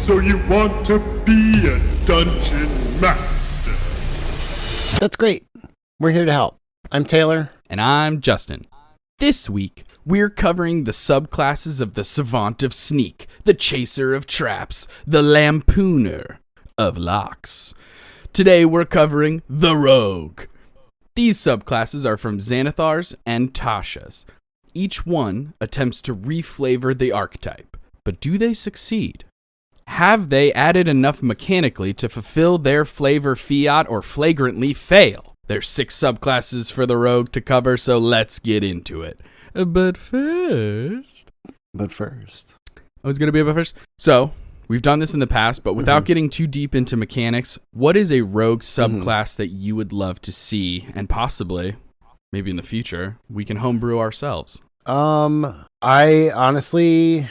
So you want to be a dungeon master? That's great. We're here to help. I'm Taylor. And I'm Justin. This week, we're covering the subclasses of the Savant of Sneak, the Chaser of Traps, the Lampooner of Locks. Today, we're covering the Rogue. These subclasses are from Xanathar's and Tasha's. Each one attempts to reflavor the archetype, but do they succeed? Have they added enough mechanically to fulfill their flavor fiat or flagrantly fail? There's 6 subclasses for the Rogue to cover, so let's get into it. But first... Oh, it's going to be about first? So, we've done this in the past, but without getting too deep into mechanics, what is a Rogue subclass that you would love to see, and possibly, maybe in the future, we can homebrew ourselves? I honestly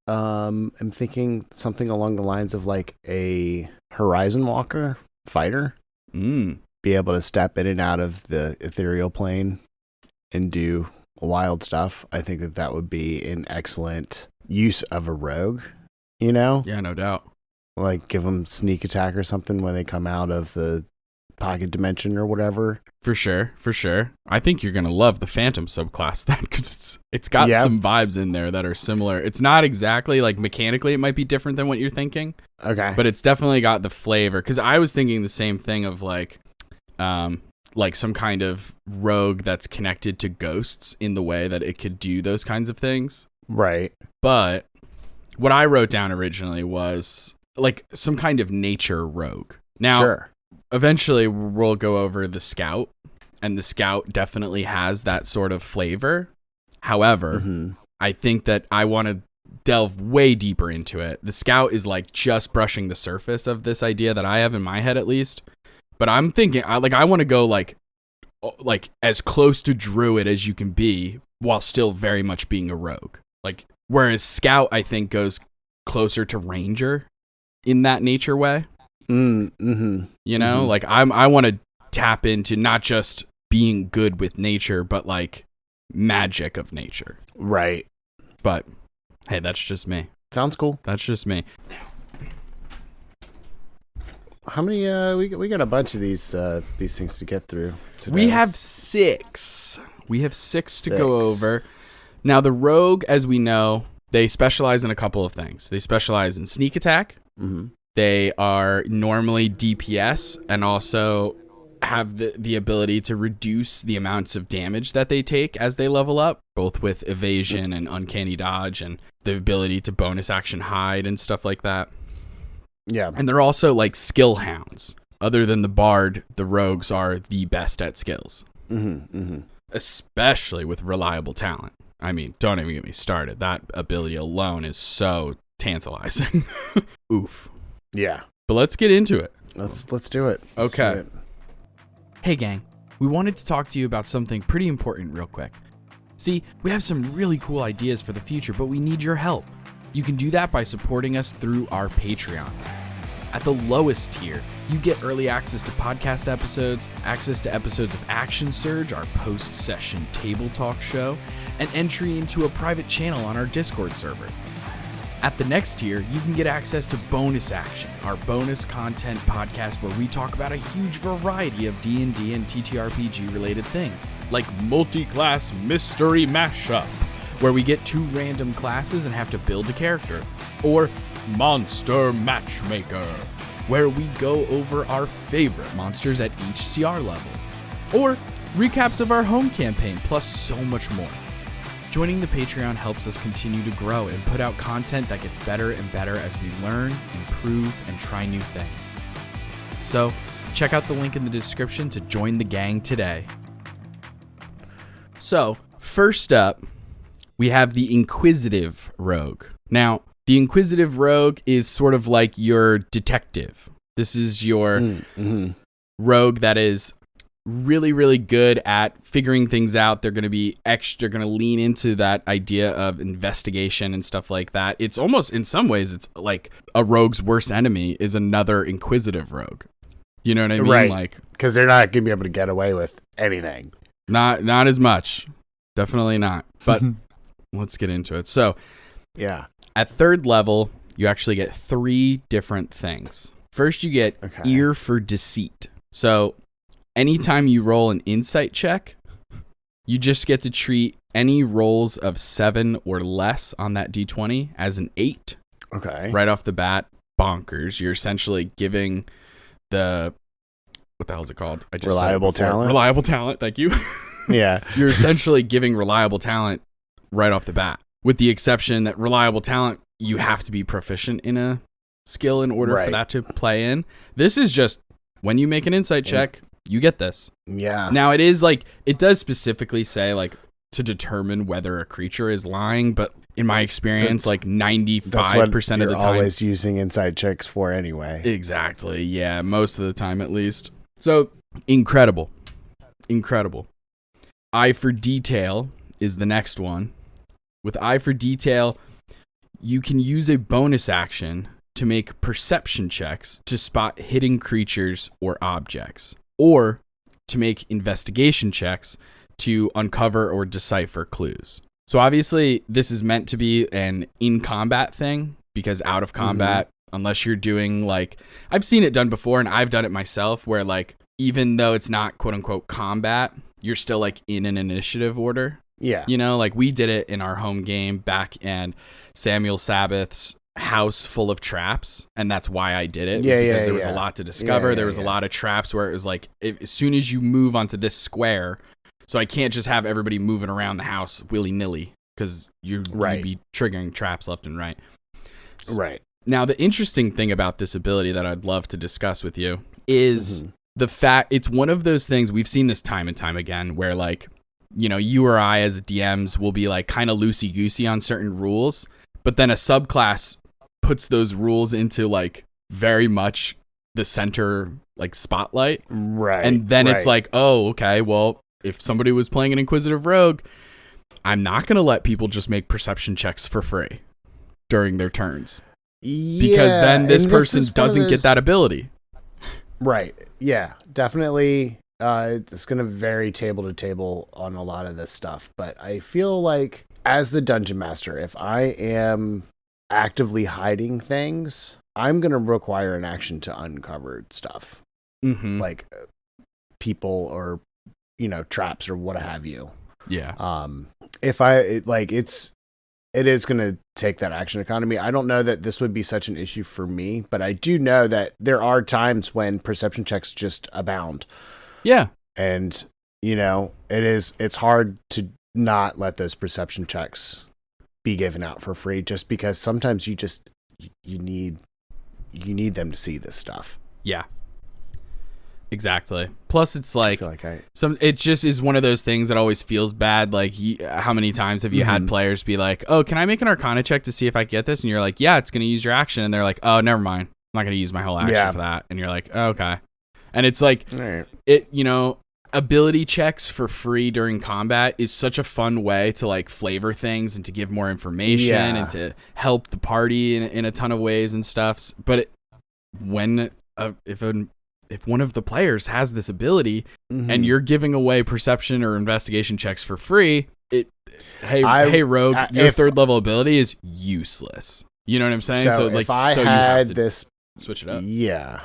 am thinking something along the lines of like a Horizon Walker fighter. Be able to step in and out of the ethereal plane and do wild stuff. I think that would be an excellent use of a rogue, you know? Yeah, no doubt. Like give them sneak attack or something when they come out of the pocket dimension or whatever. For sure. I think you're going to love the Phantom subclass then, because it's got some vibes in there that are similar. It's not exactly, like, mechanically it might be different than what you're thinking. Okay. But it's definitely got the flavor, because I was thinking the same thing of, like some kind of rogue that's connected to ghosts in the way that it could do those kinds of things. Right. But what I wrote down originally was, like, some kind of nature rogue. Now, sure. Eventually, we'll go over the Scout, and the Scout definitely has that sort of flavor. However, I think that I want to delve way deeper into it. The Scout is like just brushing the surface of this idea that I have in my head, at least. But I'm thinking, I want to go like as close to Druid as you can be, while still very much being a rogue. Like, whereas Scout, I think, goes closer to Ranger in that nature way. You know, like I want to tap into not just being good with nature, but like magic of nature. Right. But hey, that's just me. Sounds cool. That's just me. How many? We got a bunch of these things to get through today. We have 6. We have 6 to go over. Now, the Rogue, as we know, they specialize in a couple of things. They specialize in sneak attack. They are normally DPS and also have the ability to reduce the amounts of damage that they take as they level up, both with evasion and uncanny dodge and the ability to bonus action hide and stuff like that. Yeah. And they're also like skill hounds. Other than the Bard, the Rogues are the best at skills. Especially with reliable talent. I mean, don't even get me started. That ability alone is so tantalizing. Oof. Yeah. But let's get into it. Let's do it. Okay. Do it. Hey, gang. We wanted to talk to you about something pretty important real quick. See, we have some really cool ideas for the future, but we need your help. You can do that by supporting us through our Patreon. At the lowest tier, you get early access to podcast episodes, access to episodes of Action Surge, our post-session table talk show, and entry into a private channel on our Discord server. At the next tier, you can get access to Bonus Action, our bonus content podcast where we talk about a huge variety of D&D and TTRPG related things, like Multi-Class Mystery Mashup, where we get 2 random classes and have to build a character, or Monster Matchmaker, where we go over our favorite monsters at each CR level, or recaps of our home campaign, plus so much more. Joining the Patreon helps us continue to grow and put out content that gets better and better as we learn, improve, and try new things. So, check out the link in the description to join the gang today. So, first up, we have the Inquisitive Rogue. Now, the Inquisitive Rogue is sort of like your detective. This is your rogue that is really, really good at figuring things out. They're going to lean into that idea of investigation and stuff like that. It's almost, in some ways, it's like a rogue's worst enemy is another Inquisitive rogue. You know what I mean? Right. Like, because they're not going to be able to get away with anything. Not as much. Definitely not. But let's get into it. So, yeah. At 3rd level, you actually get 3 different things. First, you get Ear for Deceit. So anytime you roll an insight check, you just get to treat any rolls of 7 or less on that d20 as an 8. Okay. Right off the bat, bonkers. You're essentially giving the, what the hell is it called? I just reliable talent. Reliable talent. Thank you. Yeah. You're essentially giving reliable talent right off the bat, with the exception that reliable talent, you have to be proficient in a skill in order for that to play in. This is just when you make an insight check, you get this. Yeah. Now it is like, it does specifically say like to determine whether a creature is lying, but in my experience, like 95% of the time, always using insight checks for anyway. Exactly. Yeah. Most of the time, at least. So incredible. Eye for Detail is the next one. With Eye for Detail, you can use a bonus action to make perception checks to spot hidden creatures or objects, or to make investigation checks to uncover or decipher clues. So obviously, this is meant to be an in-combat thing, because out of combat, unless you're doing like, I've seen it done before, and I've done it myself, where like, even though it's not quote-unquote combat, you're still like in an initiative order. Yeah. You know, like we did it in our home game back in Samuel Sabbath's house full of traps, and that's why I did it. Because there was a lot to discover. There was a lot of traps where it was like, as soon as you move onto this square, so I can't just have everybody moving around the house willy-nilly, because you'd be triggering traps left and right. Right. Now, the interesting thing about this ability that I'd love to discuss with you is the fact it's one of those things, we've seen this time and time again, where like, you know, you or I as DMs will be like kind of loosey-goosey on certain rules, but then a subclass puts those rules into like very much the center like spotlight. Right. And then it's like, oh, okay, well, if somebody was playing an Inquisitive Rogue, I'm not going to let people just make perception checks for free during their turns. Because then this person doesn't get that ability. Right. Yeah, definitely. It's going to vary table to table on a lot of this stuff. But I feel like as the dungeon master, if I am actively hiding things, I'm going to require an action to uncover stuff. Like people or, you know, traps or what have you. Yeah. If I like, it is going to take that action economy. I don't know that this would be such an issue for me, but I do know that there are times when perception checks just abound. Yeah. And, you know, it's hard to not let those perception checks be given out for free, just because sometimes you need them to see this stuff. Yeah. Exactly. Plus, it's like, it just is one of those things that always feels bad. Like, how many times have you had players be like, "Oh, can I make an Arcana check to see if I get this?" And you're like, "Yeah, it's going to use your action." And they're like, "Oh, never mind. I'm not going to use my whole action for that." And you're like, oh, "Okay." And it's like, you know, ability checks for free during combat is such a fun way to like flavor things and to give more information and to help the party in a ton of ways and stuff. But if one of the players has this ability and you're giving away perception or investigation checks for free, hey rogue, your third level ability is useless. You know what I'm saying? So like, if I you had have to this, switch it up. Yeah.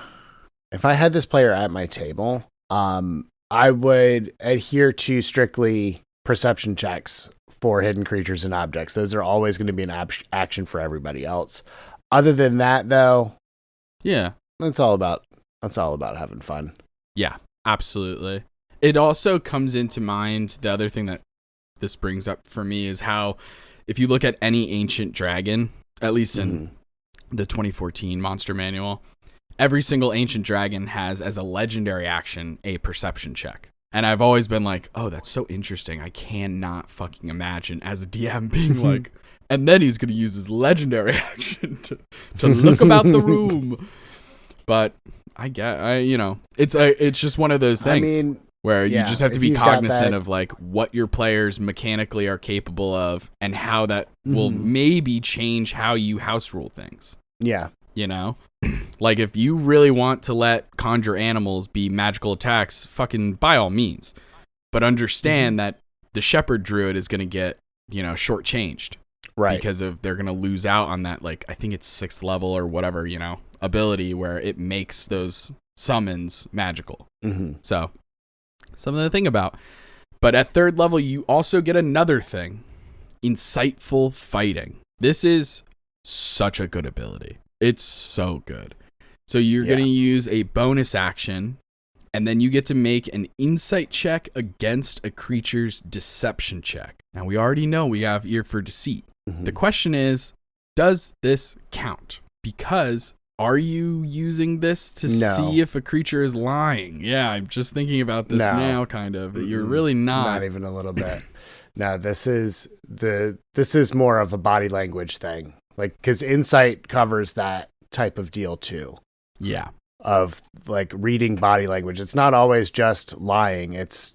If I had this player at my table, I would adhere to strictly perception checks for hidden creatures and objects. Those are always going to be an action for everybody else. Other than that, though, it's all about having fun. Yeah, absolutely. It also comes into mind, the other thing that this brings up for me is how, if you look at any ancient dragon, at least in the 2014 Monster Manual, every single ancient dragon has as a legendary action a perception check. And I've always been like, oh, that's so interesting. I cannot fucking imagine as a DM being like, and then he's going to use his legendary action to look about the room. But it's just one of those things where you just have to be cognizant of like what your players mechanically are capable of and how that will maybe change how you house rule things. Yeah. You know, like if you really want to let conjure animals be magical attacks, fucking by all means, but understand that the shepherd druid is going to get, shortchanged. Right. Because they're going to lose out on that, like, I think it's 6th level or whatever, ability where it makes those summons magical. Mm-hmm. So, something to think about. But at 3rd level, you also get another thing. Insightful Fighting. This is such a good ability. It's so good. So you're going to use a bonus action, and then you get to make an insight check against a creature's deception check. Now, we already know we have ear for deceit. Mm-hmm. The question is, does this count? Because are you using this to see if a creature is lying? Yeah, I'm just thinking about this now, kind of. You're really not. Not even a little bit. No, this is more of a body language thing. Like, because insight covers that type of deal too. Yeah. Of like reading body language. It's not always just lying. It's,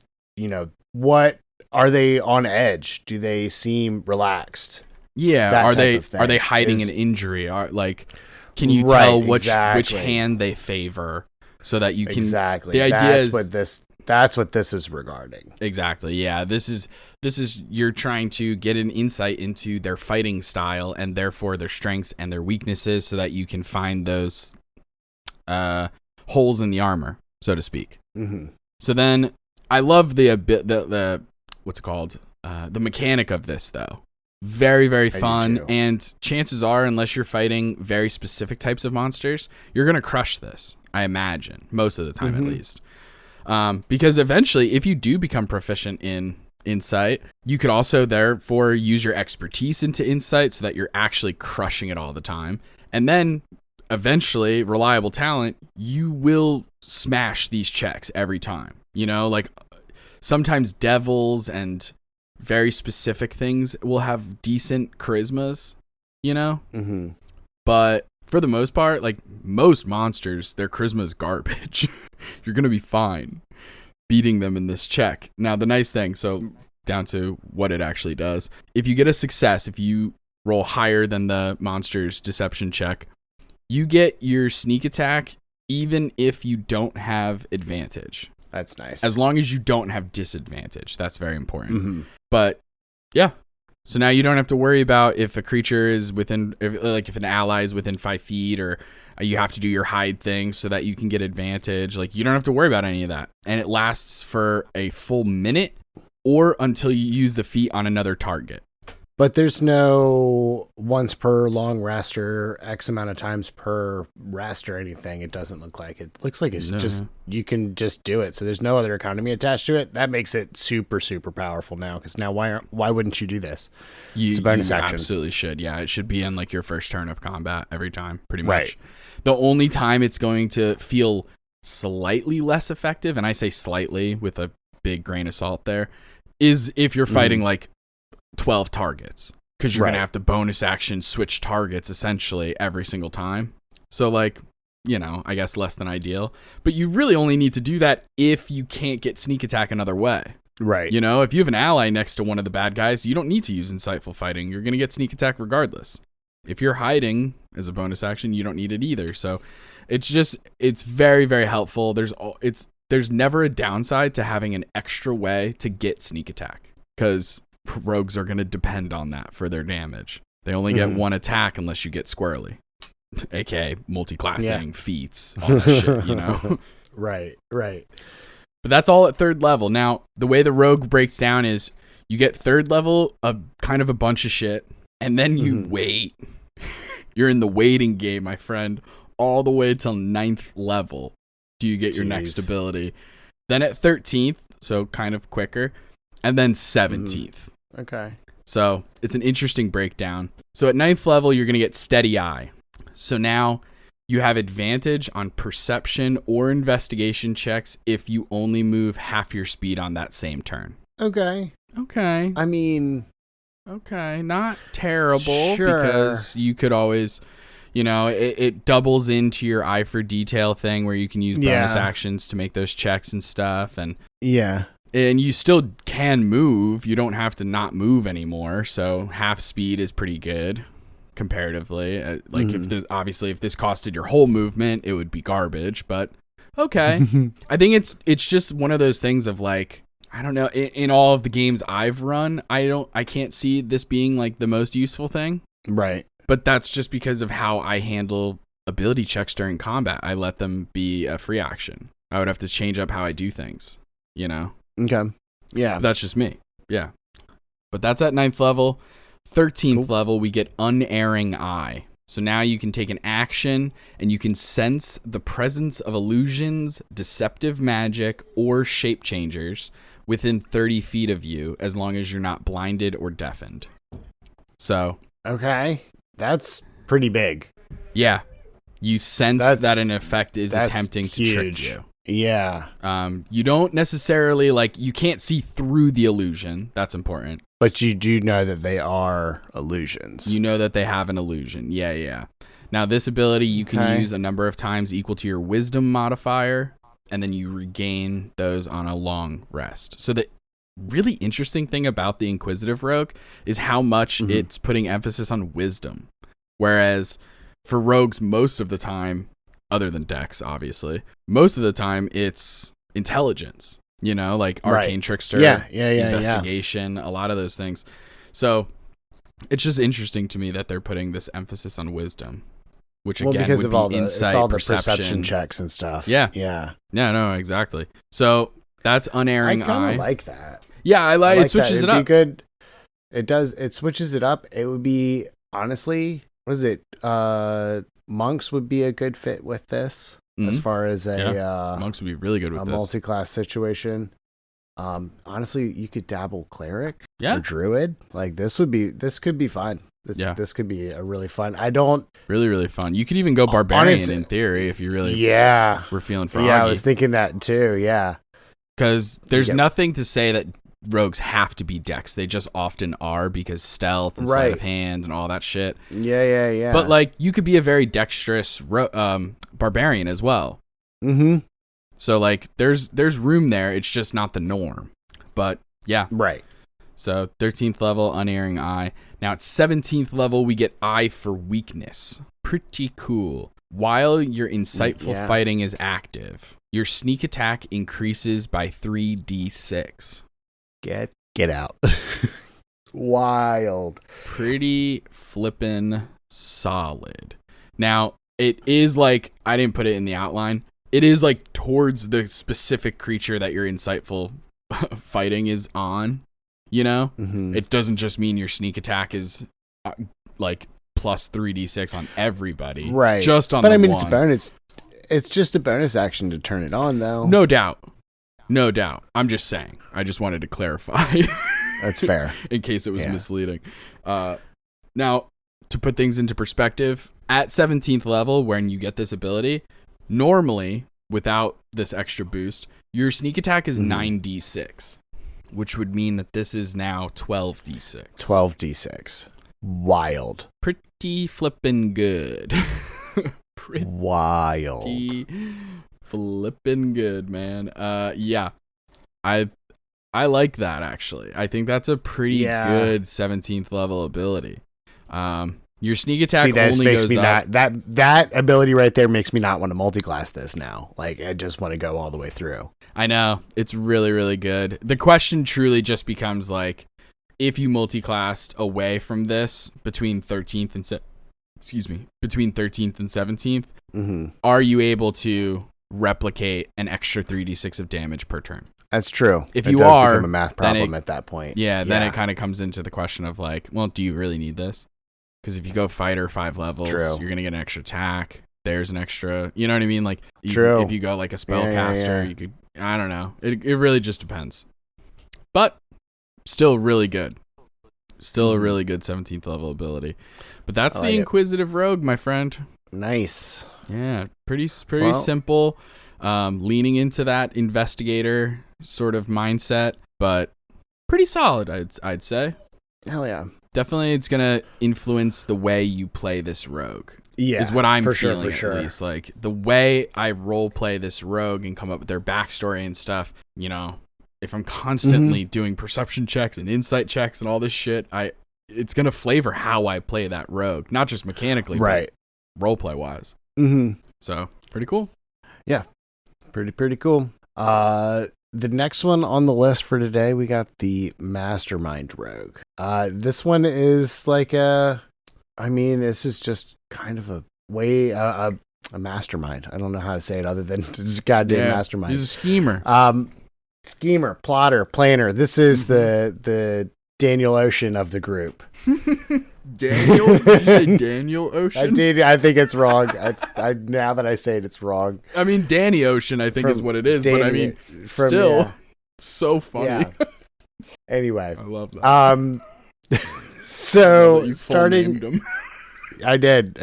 what are they on edge? Do they seem relaxed? Yeah. Are they hiding an injury? Can you tell which hand they favor so that you can exactly. The idea that's what this is regarding. Exactly. Yeah. This is you're trying to get an insight into their fighting style and therefore their strengths and their weaknesses so that you can find those holes in the armor, so to speak. Mm-hmm. So then I love the what's it called? The mechanic of this though. Very, very fun. And chances are, unless you're fighting very specific types of monsters, you're going to crush this, I imagine, most of the time at least. Because eventually, if you do become proficient in insight, you could also therefore use your expertise into insight so that you're actually crushing it all the time. And then eventually, reliable talent, you will smash these checks every time. Like sometimes devils and very specific things will have decent charismas, Mm-hmm. But for the most part, like most monsters, their charisma is garbage. You're going to be fine beating them in this check. Now, the nice thing, so down to what it actually does. If you get a success, if you roll higher than the monster's deception check, you get your sneak attack even if you don't have advantage. That's nice. As long as you don't have disadvantage. That's very important. Mm-hmm. But yeah. So now you don't have to worry about if a creature is if an ally is within 5 feet, or you have to do your hide thing so that you can get advantage. Like, you don't have to worry about any of that. And it lasts for a full minute or until you use the feat on another target. But there's no once per long rest or X amount of times per rest or anything. It doesn't look like it. Looks like it's just, you can just do it. So there's no other economy attached to it. That makes it super, super powerful now. Because now why wouldn't you do this? It's a bonus action. Absolutely should. Yeah, it should be in like your first turn of combat every time, pretty much. Right. The only time it's going to feel slightly less effective, and I say slightly with a big grain of salt there, is if you're fighting like 12 targets, because you're going to have to bonus action switch targets essentially every single time. So like, I guess less than ideal, but you really only need to do that if you can't get sneak attack another way. Right. If you have an ally next to one of the bad guys, you don't need to use insightful fighting. You're going to get sneak attack regardless. If you're hiding as a bonus action, you don't need it either. So it's very, very helpful. There's never a downside to having an extra way to get sneak attack, because rogues are going to depend on that for their damage. They only get one attack unless you get squirrely, aka multi-classing feats, all that shit, Right. But that's all at 3rd level. Now, the way the rogue breaks down is you get 3rd level, a kind of a bunch of shit, and then you wait. You're in the waiting game, my friend, all the way till 9th level. Do you get your next ability? Then at 13th, so kind of quicker, and then 17th. Okay. So it's an interesting breakdown. So at 9th level, you're going to get Steady Eye. So now you have advantage on perception or investigation checks if you only move half your speed on that same turn. Okay. I mean, okay, not terrible. Sure. Because you could always, it doubles into your eye for detail thing where you can use bonus actions to make those checks and stuff. And And you still can move. You don't have to not move anymore. So half speed is pretty good comparatively. If this costed your whole movement, it would be garbage. But okay, I think it's just one of those things of like, I don't know. In all of the games I've run, I can't see this being like the most useful thing. Right. But that's just because of how I handle ability checks during combat. I let them be a free action. I would have to change up how I do things, you know? Okay. Yeah. But that's just me. Yeah. But that's at 9th level. 13th level, we get Unerring Eye. So now you can take an action and you can sense the presence of illusions, deceptive magic, or shape changers within 30 feet of you as long as you're not blinded or deafened. So. Okay. That's pretty big. Yeah. You sense that an effect is attempting to trick you. Yeah. You don't necessarily, like, you can't see through the illusion. That's important. But you do know that they are illusions. You know that they have an illusion. Yeah. Now, this ability you can use a number of times equal to your wisdom modifier, and then you regain those on a long rest. So the really interesting thing about the Inquisitive Rogue is how much it's putting emphasis on wisdom. Whereas for rogues, most of the time, other than Dex, obviously, most of the time it's intelligence, you know, like Arcane Trickster, investigation, a lot of those things. So it's just interesting to me that they're putting this emphasis on wisdom, which again because would of be all the, insight, it's all the perception checks and stuff. Yeah, no, exactly. So that's Unerring Eye. I like that. Yeah, I like it. Switches it up. Be good. It does. It switches it up. It would be, honestly, what is it? Monks would be a good fit with this as far as monks would be really good with this multi-class situation. Honestly, you could dabble cleric or druid. Like this could be fun. This could be a really fun. Really fun. You could even go barbarian in theory if you really were feeling froggy. Yeah, I was thinking that too. Yeah, because there's nothing to say that rogues have to be dex. They just often are because stealth and sleight of hand and all that shit. Yeah. But like you could be a very dexterous barbarian as well. Mm-hmm. So like there's room there. It's just not the norm. But yeah. Right. So 13th level, Unerring Eye. Now at 17th level, we get Eye for Weakness. Pretty cool. While your insightful fighting is active, your sneak attack increases by 3d6. Get out. Wild. Pretty flippin' solid. Now, it is like, I didn't put it in the outline. It is like towards the specific creature that your insightful fighting is on, you know? Mm-hmm. It doesn't just mean your sneak attack is like plus 3d6 on everybody. Right. Just on but the I mean, one. it's bonus. It's just a bonus action to turn it on, though. No doubt. I'm just saying. I just wanted to clarify. That's fair. In case it was misleading. Now, to put things into perspective, at 17th level, when you get this ability, normally, without this extra boost, your sneak attack is 9d6, which would mean that this is now 12d6. 12d6. Wild. Pretty flippin' good. Wild. Flippin' good, man. Yeah. I like that, actually. I think that's a pretty good 17th level ability. Your sneak attack only goes up. That ability right there makes me not want to multi-class this now. Like, I just want to go all the way through. I know. It's really, really good. The question truly just becomes, like, if you multi-classed away from this between 13th and 17th, are you able to replicate an extra 3d6 of damage per turn? That's true. If you are, become a math problem at that point. Yeah, then it kind of comes into the question of like, well, do you really need this? Because if you go fighter 5 levels, you're gonna get an extra attack. There's an extra, you know what I mean? Like, if you go like a spellcaster, you could. I don't know. It really just depends. But still really good. Still a really good 17th level ability. But that's the Inquisitive Rogue, my friend. Nice. Yeah, pretty simple. Leaning into that investigator sort of mindset, but pretty solid, I'd say. Hell yeah. Definitely it's going to influence the way you play this rogue. Yeah. Is what I'm feeling at least. Like the way I role play this rogue and come up with their backstory and stuff, you know, if I'm constantly doing perception checks and insight checks and all this shit, it's going to flavor how I play that rogue, not just mechanically, but role play wise. Mm-hmm. So pretty cool. Yeah. Pretty cool. the next one on the list for today, we got the Mastermind Rogue. This one is like this is just kind of a way, a mastermind. I don't know how to say it other than just goddamn mastermind. He's a schemer. Schemer, plotter, planner. This is the Daniel Ocean of the group. Daniel? Did you say Daniel Ocean? I did. I think it's wrong. I now that I say it, it's wrong. I mean, Danny Ocean, I think is what it is. But I mean, still, so funny. Yeah. Anyway, I love that. So you starting, him. I did.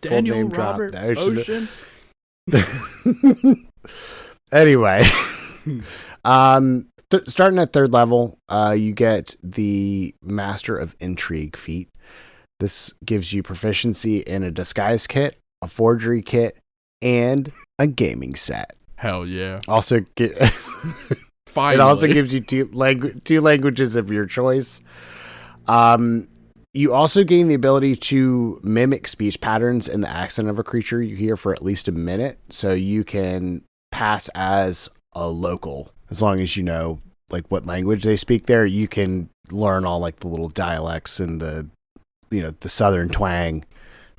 Daniel Full name Robert drop. Ocean. Anyway, starting at 3rd level, you get the Master of Intrigue feat. This gives you proficiency in a disguise kit, a forgery kit, and a gaming set. Hell yeah! Also, Finally. it also gives you two languages of your choice. You also gain the ability to mimic speech patterns in the accent of a creature you hear for at least a minute, so you can pass as a local as long as you know like what language they speak there. You can learn all like the little dialects and the southern twang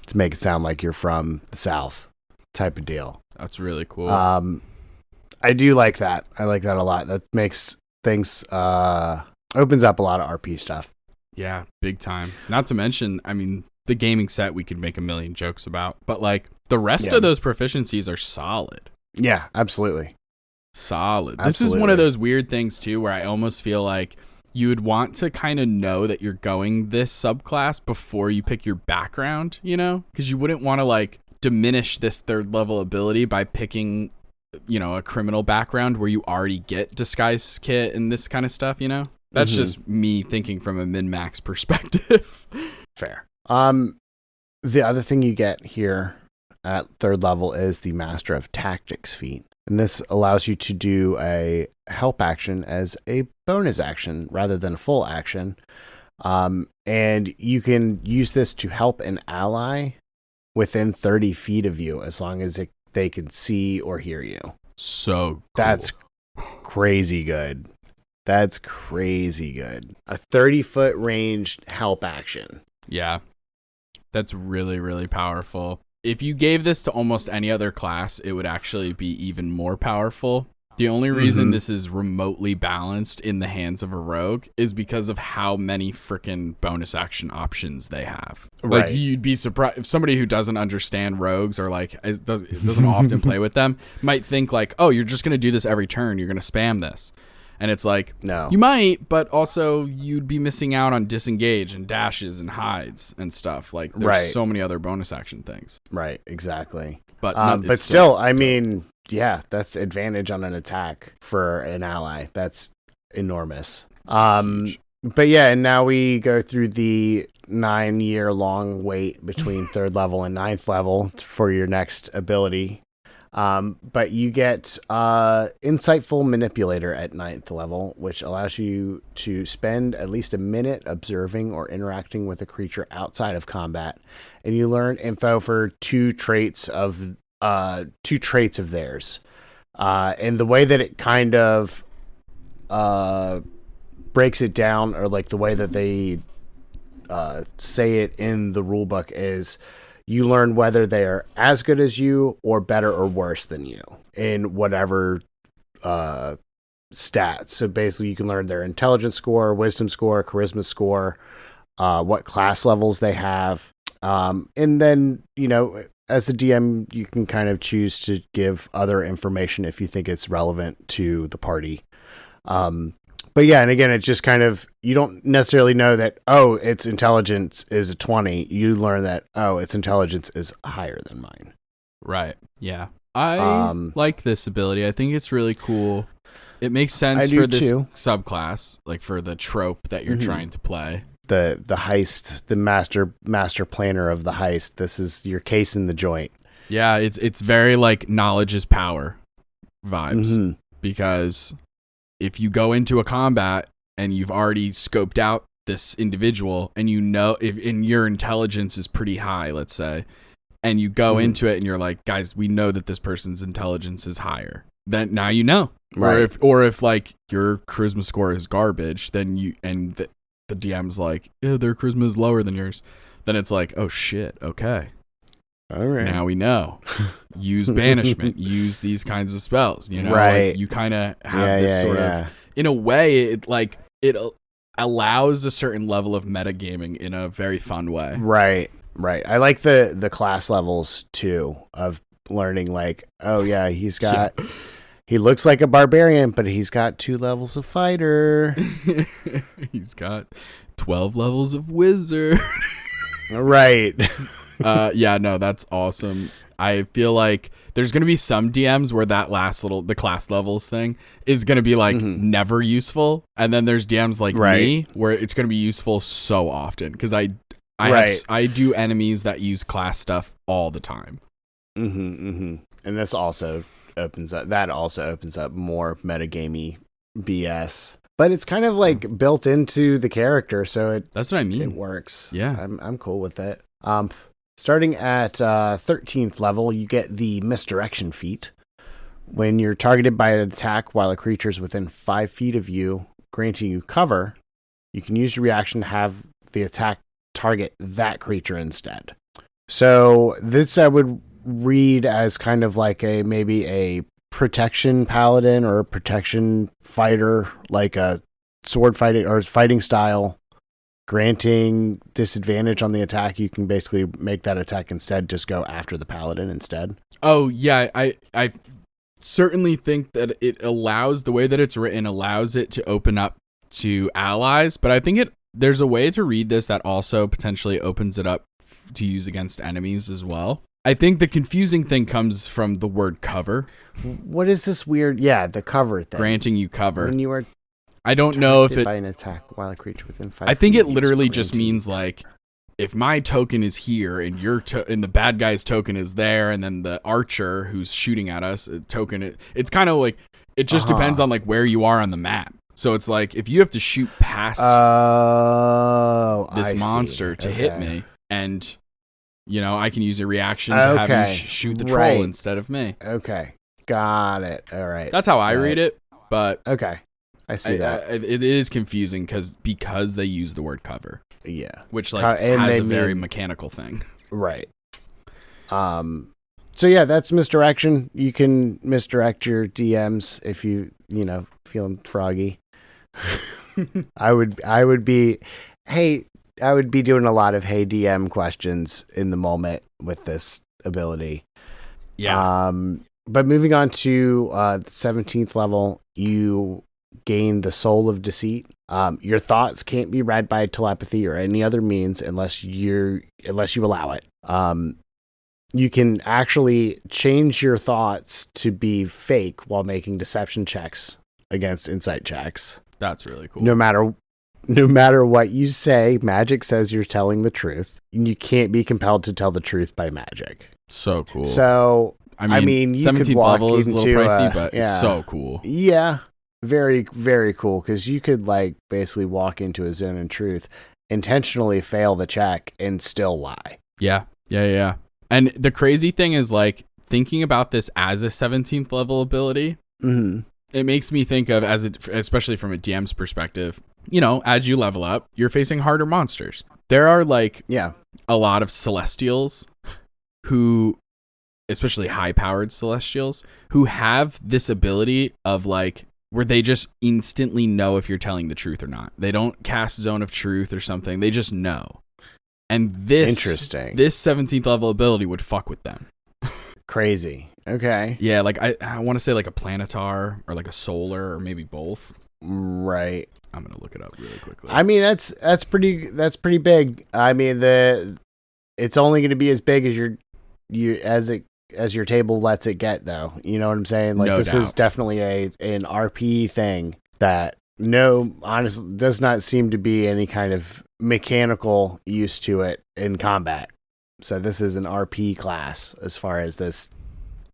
to make it sound like you're from the South type of deal. That's really cool. I do like that. I like that a lot. That makes things opens up a lot of RP stuff. Yeah, big time. Not to mention, I mean, the gaming set we could make a million jokes about, but like the rest of those proficiencies are solid. Yeah, absolutely. Solid. Absolutely. This is one of those weird things too where I almost feel like you would want to kind of know that you're going this subclass before you pick your background, you know? Because you wouldn't want to like diminish this 3rd level ability by picking, a criminal background where you already get disguise kit and this kind of stuff, you know? That's just me thinking from a min-max perspective. Fair. The other thing you get here at 3rd level is the Master of Tactics feat. And this allows you to do a help action as a bonus action rather than a full action. And you can use this to help an ally within 30 feet of you as long as they can see or hear you. So cool. That's crazy good. That's crazy good. A 30-foot ranged help action. Yeah. That's really, really powerful. If you gave this to almost any other class, it would actually be even more powerful. The only reason this is remotely balanced in the hands of a rogue is because of how many freaking bonus action options they have. Right. Like, you'd be surprised if somebody who doesn't understand rogues or like doesn't often play with them might think like, oh, you're just going to do this every turn. You're going to spam this. And it's like, no, you might, but also you'd be missing out on disengage and dashes and hides and stuff. Like, there's so many other bonus action things. Right, exactly. But still, I mean, yeah, that's advantage on an attack for an ally. That's enormous. But yeah, and now we go through the 9-year-long wait between 3rd level and 9th level for your next ability. But you get Insightful Manipulator at 9th level, which allows you to spend at least a minute observing or interacting with a creature outside of combat, and you learn info for two traits of theirs. And the way that it kind of breaks it down, or like the way that they say it in the rulebook, is you learn whether they are as good as you or better or worse than you in whatever stats. So basically you can learn their intelligence score, wisdom score, charisma score, what class levels they have. And then, as the DM, you can kind of choose to give other information if you think it's relevant to the party. But yeah, and again, it's just kind of, you don't necessarily know that, oh, its intelligence is a 20. You learn that, oh, its intelligence is higher than mine. Right. Yeah. I like this ability. I think it's really cool. It makes sense for this subclass, like for the trope that you're trying to play. The heist, the master planner of the heist. This is your case in the joint. Yeah, it's very like knowledge is power vibes, because if you go into a combat and you've already scoped out this individual and if your intelligence is pretty high, let's say, and you go into it and you're like, guys, we know that this person's intelligence is higher. then now you know. Right. Or if like your charisma score is garbage, then the DM's like, yeah, their charisma is lower than yours. Then it's like, oh shit, okay. All right. Now we know. Use banishment. Use these kinds of spells. You know, right. Like you kind of have this sort of, in a way, it allows a certain level of metagaming in a very fun way. Right. I like the class levels too of learning. Like, oh yeah, he's got. Yeah. He looks like a barbarian, but he's got 2 levels of fighter. He's got 12 levels of wizard. Right. Yeah, no, that's awesome. I feel like there's going to be some DMs where that the class levels thing is going to be like never useful. And then there's DMs like me where it's going to be useful so often. Because I do enemies that use class stuff all the time. And this also opens up more metagamey BS. But it's kind of like built into the character, so that's what I mean. It works. Yeah. I'm cool with it. Starting at 13th level, you get the misdirection feat. When you're targeted by an attack while a creature is within 5 feet of you, granting you cover, you can use your reaction to have the attack target that creature instead. So this I would read as kind of like maybe a protection paladin or a protection fighter, like a sword fighting or fighting style. Granting disadvantage on the attack, you can basically make that attack instead just go after the paladin instead. Oh yeah, I certainly think that it allows, the way that it's written allows it to open up to allies, but I think there's a way to read this that also potentially opens it up to use against enemies as well. I think the confusing thing comes from the word cover. What is this weird? Yeah, the cover thing. Granting you cover. When you are I don't know if it by an attack while a creature within 5 I think it literally just means like if my token is here and and the bad guy's token is there, and then the archer who's shooting at us token, it's kind of like it just depends on like where you are on the map. So it's like if you have to shoot past this monster to hit me, and I can use a reaction to have you shoot the troll instead of me. Okay, got it. All right, that's how I read it. But okay. I see that. It is confusing because they use the word cover. Yeah. Which has a very mechanical thing. Right. So yeah, that's misdirection. You can misdirect your DMs if you feeling froggy. I would be doing a lot of hey DM questions in the moment with this ability. Yeah. But moving on to the 17th level, you gain the Soul of Deceit. Your thoughts can't be read by telepathy or any other means unless you allow it. You can actually change your thoughts to be fake while making deception checks against insight checks. That's really cool. No matter what you say, magic says you're telling the truth. You can't be compelled to tell the truth by magic. So cool. So I mean, you 17th could walk level is a little pricey, but it's so cool. Yeah. Very, very cool, because you could basically walk into a zone of truth, intentionally fail the check, and still lie. Yeah. And the crazy thing is thinking about this as a 17th level ability. Mm-hmm. It makes me think of especially from a DM's perspective. As you level up, you're facing harder monsters. There are a lot of Celestials who, especially high-powered Celestials, who have this ability of where they just instantly know if you're telling the truth or not. They don't cast Zone of Truth or something. They just know. And this 17th level ability would fuck with them. Crazy. Okay. Yeah, I want to say a Planetar or a Solar or maybe both. Right. I'm gonna look it up really quickly. I mean, that's pretty big. I mean, it's only going to be as big as as your table lets it get, though. You know what I'm saying? This is definitely an RP thing that honestly does not seem to be any kind of mechanical use to it in combat. So this is an RP class as far as this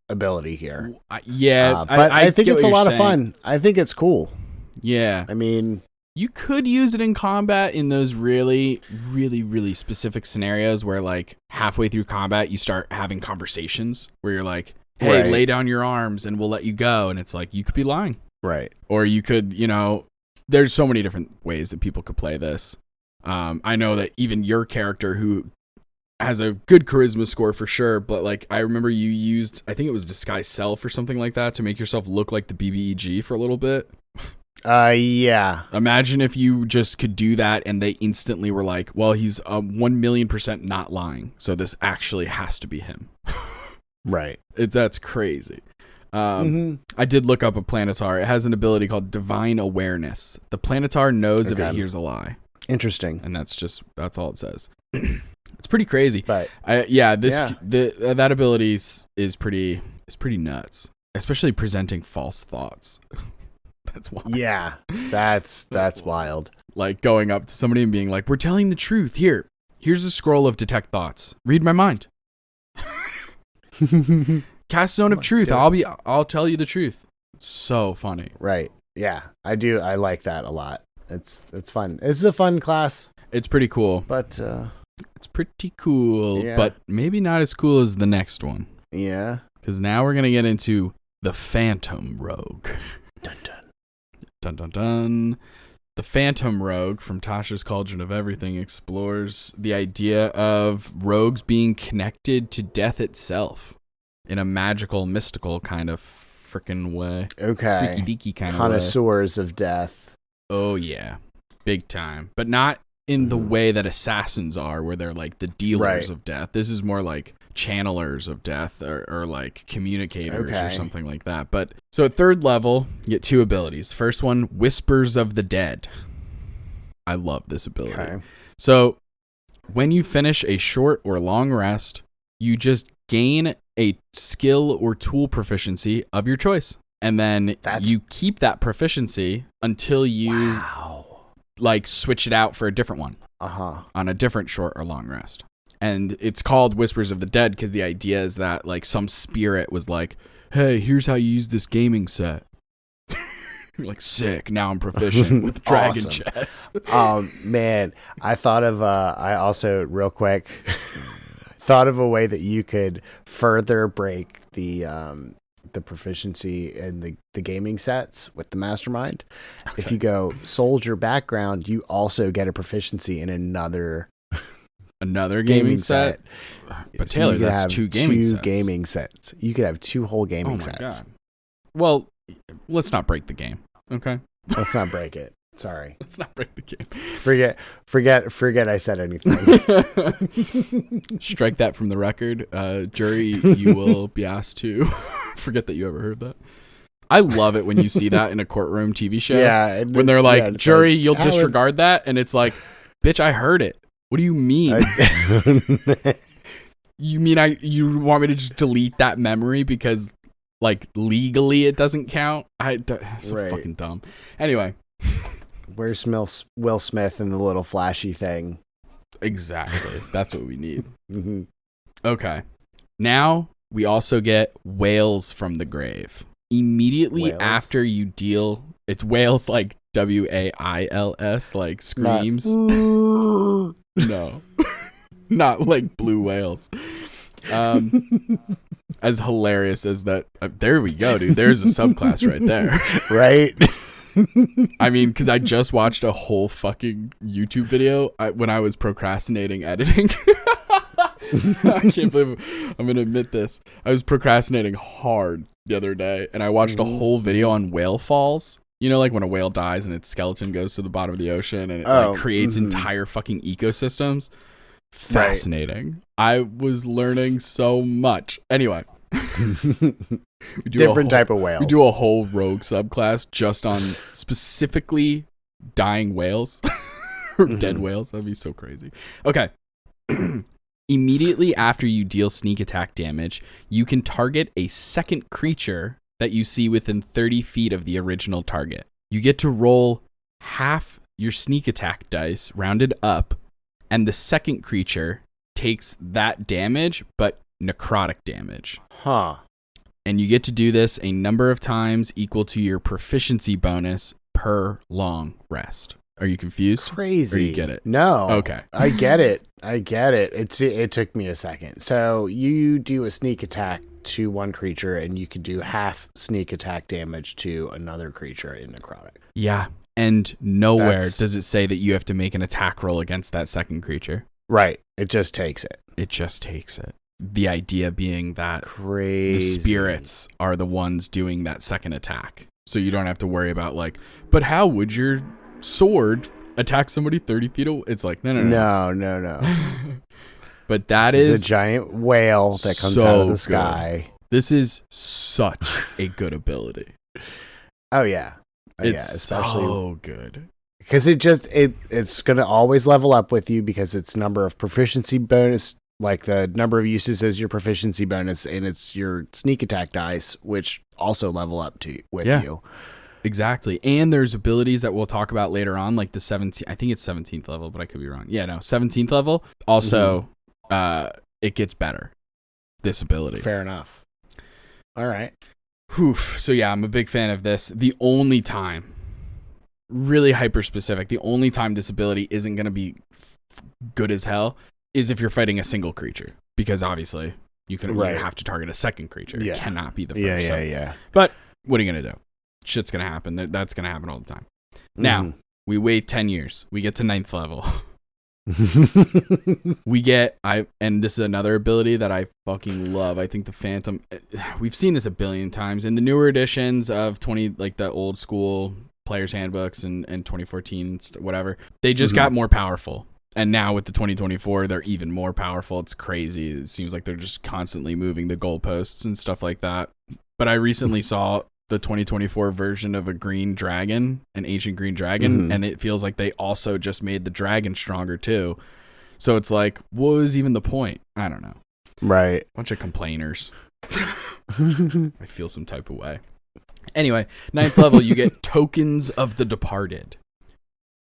ability here. Yeah, but I think it's a lot of fun. I think it's cool. Yeah. I mean, you could use it in combat in those really, really, really specific scenarios where halfway through combat, you start having conversations where you're like, hey, Right. lay down your arms and we'll let you go. And it's like, you could be lying. Right. Or you could, there's so many different ways that people could play this. I know that even your character, who has a good charisma score for sure, but like I remember you used, I think it was disguise self or something like that to make yourself look like the BBEG for a little bit. Yeah. Imagine if you just could do that and they instantly were like, well, he's 1,000,000% not lying, so this actually has to be him. Right. That's crazy. I did look up a planetar. It has an ability called divine awareness. The planetar knows if it hears a lie. Interesting. And that's all it says. It's pretty crazy. But that ability is pretty nuts, especially presenting false thoughts. That's wild. Yeah, that's wild. Like going up to somebody and being like, "We're telling the truth. Here's a scroll of detect thoughts. Read my mind." Cast zone of truth. I'll tell you the truth. It's so funny. Right. Yeah, I do. I like that a lot. It's fun. It's a fun class. It's pretty cool. But it's pretty cool, yeah. but maybe not as cool as the next one. Yeah. Because now we're gonna get into the Phantom Rogue. Dun dun. Dun dun dun. The Phantom Rogue from Tasha's Cauldron of Everything explores the idea of rogues being connected to death itself in a magical, mystical kind of freaking way. Okay. Freaky deaky kind of way. Connoisseurs of death. Oh, yeah. Big time. But not in the way that assassins are, where they're like the dealers of death. This is more like channelers of death or like communicators or something like that. But so at 3rd level, you get 2 abilities. First one, Whispers of the Dead. I love this ability. Okay. So when you finish a short or long rest, you just gain a skill or tool proficiency of your choice. And then you keep that proficiency until you like switch it out for a different one on a different short or long rest. And it's called Whispers of the Dead because the idea is that like some spirit was like, hey, here's how you use this gaming set. You're like, sick. Now I'm proficient with Dragon Chess. Man, I thought of, I also real quick thought of a way that you could further break the proficiency in the gaming sets with the mastermind. Okay. If you go soldier background, you also get a proficiency in another gaming set. But Taylor, so that's 2 gaming sets. Gaming sets. You could have 2 whole gaming sets. God. Well, let's not break the game. Okay. Let's not break it. Sorry. Let's not break the game. Forget I said anything. Strike that from the record. Jury, you will be asked to forget that you ever heard that. I love it when you see that in a courtroom TV show. Yeah. When they're like, jury, like, you'll disregard that. And it's like, bitch, I heard it. What do you mean? You mean you want me to just delete that memory because like legally it doesn't count? It's so fucking dumb. Anyway. Where's Will Smith and the little flashy thing? Exactly. That's what we need. Okay. Now we also get wails from the grave. Immediately after you deal, it's wails like WAILS, like screams. No. Not like blue whales. As hilarious as that. There we go, dude. There's a subclass right there. Right? I mean, because I just watched a whole fucking YouTube video when I was procrastinating editing. I can't believe I'm going to admit this. I was procrastinating hard the other day, and I watched a whole video on whale falls. You know, like when a whale dies and its skeleton goes to the bottom of the ocean and it like, creates entire fucking ecosystems. Fascinating. I was learning so much. Anyway. Different type of whales. We do a whole rogue subclass just on specifically dying whales or dead whales. That'd be so crazy. Okay. Immediately after you deal sneak attack damage, you can target a second creature that you see within 30 feet of the original target. You get to roll half your sneak attack dice rounded up, and the second creature takes that damage, but necrotic damage. And you get to do this a number of times equal to your proficiency bonus per long rest. Are you confused? Crazy. Or you get it? No. Okay. I get it. It took me a second. So you do a sneak attack to one creature, and you can do half sneak attack damage to another creature in necrotic. Yeah, and nowhere does it say that you have to make an attack roll against that second creature. Right. It just takes it. It just takes it. The idea being that Crazy. the spirits are the ones doing that second attack. So you don't have to worry about like, but how would your sword attack somebody 30 feet away? It's like, no. But this is a giant whale that comes out of the sky. This is such a good ability. Oh yeah. It's especially so good. Because it's gonna always level up with you because it's number of proficiency bonus, like the number of uses is your proficiency bonus, and it's your sneak attack dice, which also level up with you. Exactly. And there's abilities that we'll talk about later on, like the 17th, I think it's 17th level, but I could be wrong. Yeah, no, 17th level. Also, it gets better, this ability. Fair enough. All right. So yeah, I'm a big fan of this. The only time, really hyper specific, the only time this ability isn't going to be good as hell is if you're fighting a single creature, because obviously you have to target a second creature. It cannot be the first. Yeah. But what are you going to do? Shit's going to happen. That's going to happen all the time. Now, we wait 10 years. We get to 9th level. And this is another ability that I fucking love. I think the Phantom, we've seen this a billion times in the newer editions of like the old school players handbooks and 2014 whatever. They just got more powerful, and now with the 2024 they're even more powerful. It's crazy. It seems like they're just constantly moving the goalposts and stuff like that. But I recently saw the 2024 version of a green dragon, an ancient green dragon, and it feels like they also just made the dragon stronger too. So it's like, what was even the point? I don't know. Right. Bunch of complainers. I feel some type of way. Anyway, 9th level, you get Tokens of the Departed.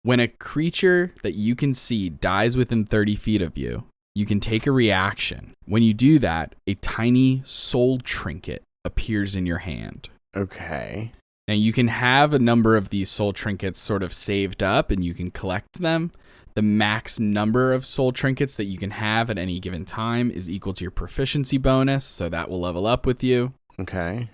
When a creature that you can see dies within 30 feet of you, you can take a reaction. When you do that, a tiny soul trinket appears in your hand. Okay. Now you can have a number of these soul trinkets sort of saved up, and you can collect them. The max number of soul trinkets that you can have at any given time is equal to your proficiency bonus, so that will level up with you. Okay.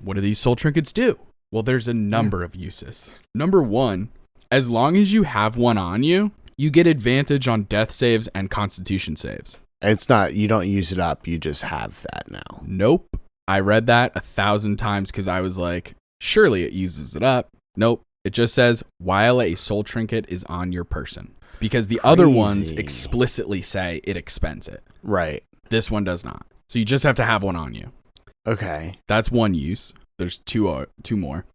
What do these soul trinkets do? Well, there's a number of uses. Number one, as long as you have one on you, you get advantage on death saves and constitution saves. It's not, you don't use it up, you just have that now. Nope. I read that 1,000 times because I was like, surely it uses it up. Nope. It just says, while a soul trinket is on your person. Because the other ones explicitly say it expends it. Right. This one does not. So you just have to have one on you. Okay. That's one use. There's two more.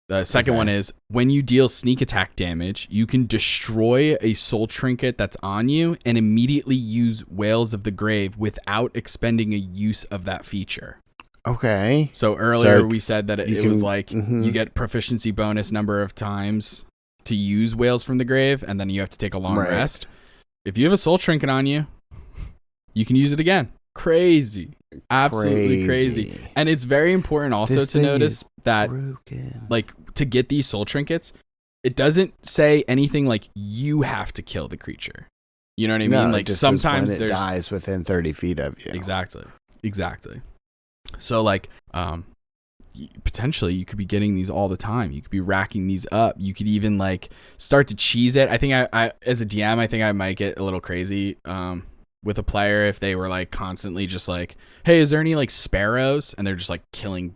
The second one is, when you deal sneak attack damage, you can destroy a soul trinket that's on you and immediately use Wails of the Grave without expending a use of that feature. Okay. So earlier we said that it was like you get proficiency bonus number of times to use Wails from the Grave, and then you have to take a long rest. If you have a soul trinket on you, you can use it again. Crazy. Absolutely crazy. And it's very important also to notice that like to get these soul trinkets, it doesn't say anything like you have to kill the creature. You know what I mean? Like sometimes it dies within 30 feet of you. Exactly. So like potentially you could be getting these all the time. You could be racking these up. You could even like start to cheese it. I think I as a DM, I think I might get a little crazy with a player if they were like constantly just like, hey, is there any like sparrows? And they're just like killing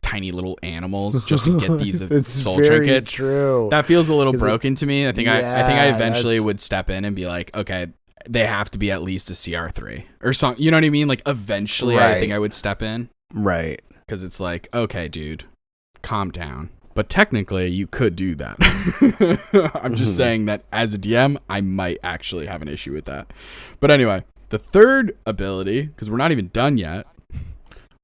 tiny little animals just to get these soul trinkets. True. That feels a little broken to me. I think I eventually would step in and be like, okay, they have to be at least a CR3 or something. You know what I mean? Like eventually I think I would step in. Right. Because it's like, okay, dude, calm down. But technically you could do that. I'm just saying that as a DM, I might actually have an issue with that. But anyway, the third ability, because we're not even done yet.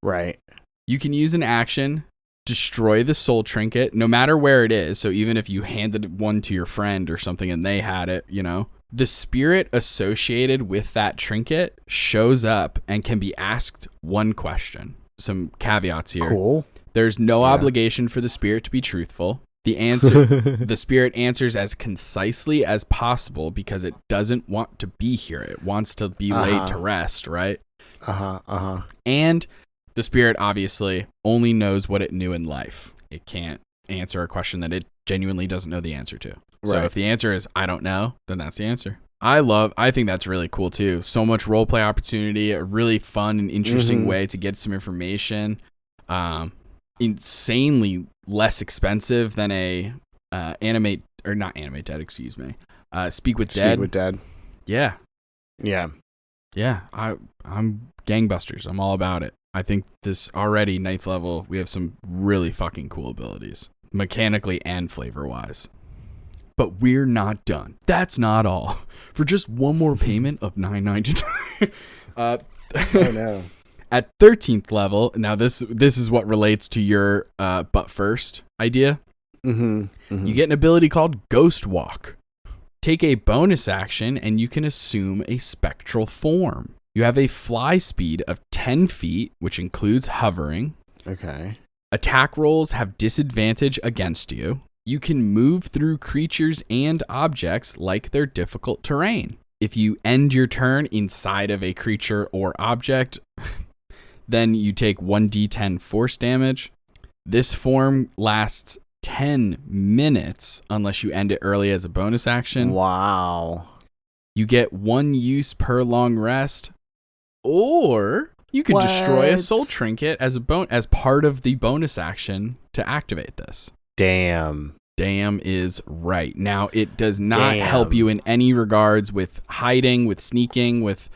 Right. You can use an action, destroy the soul trinket, no matter where it is. So even if you handed one to your friend or something and they had it, you know, the spirit associated with that trinket shows up and can be asked one question. Some caveats here. Cool. There's no obligation for the spirit to be truthful. The spirit answers as concisely as possible because it doesn't want to be here. It wants to be laid to rest, right? And And The spirit obviously only knows what it knew in life. It can't answer a question that it genuinely doesn't know the answer to. So Right. if the answer is I don't know, then that's the answer. I think that's really cool too. So much roleplay opportunity, a really fun and interesting way to get some information. Insanely less expensive than a Speak with Dead. Speak with Dead. Yeah. Yeah. Yeah. I'm gangbusters. I'm all about it. I think this already 9th level, we have some really fucking cool abilities, mechanically and flavor wise. But we're not done. That's not all. For just one more payment of $9.99. Oh no. At 13th level, now this is what relates to your but first idea. You get an ability called Ghost Walk. Take a bonus action and you can assume a spectral form. You have a fly speed of 10 feet, which includes hovering. Okay. Attack rolls have disadvantage against you. You can move through creatures and objects like they're difficult terrain. If you end your turn inside of a creature or object, then you take 1d10 force damage. This form lasts 10 minutes unless you end it early as a bonus action. Wow. You get 1 use per long rest, or you can destroy a soul trinket as part of the bonus action to activate this. Damn is right. Now, it does not help you in any regards with hiding, with sneaking, with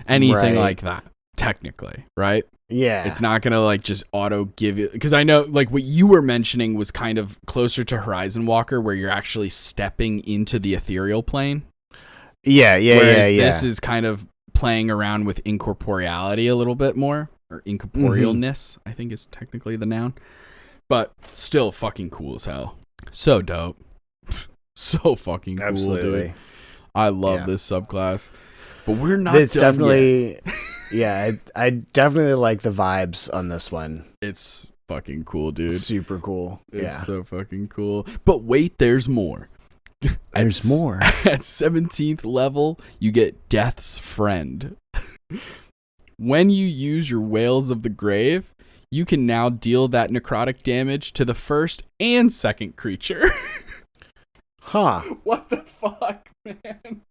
anything like that, technically, right? Yeah. It's not going to like just auto give you, because I know like what you were mentioning was kind of closer to Horizon Walker where you're actually stepping into the ethereal plane. Yeah. Whereas this is kind of playing around with incorporeality a little bit more, or incorporealness, I think is technically the noun, but still fucking cool as hell. So dope. So fucking cool, Absolutely. dude. I love this subclass. But we're not it's done definitely yet. Yeah, I definitely like the vibes on this one. It's fucking cool, dude. Super cool. It's so fucking cool. But wait, there's more. There's more. At 17th level, you get Death's Friend. When you use your Whales of the Grave, you can now deal that necrotic damage to the first and second creature. Huh. What the fuck, man?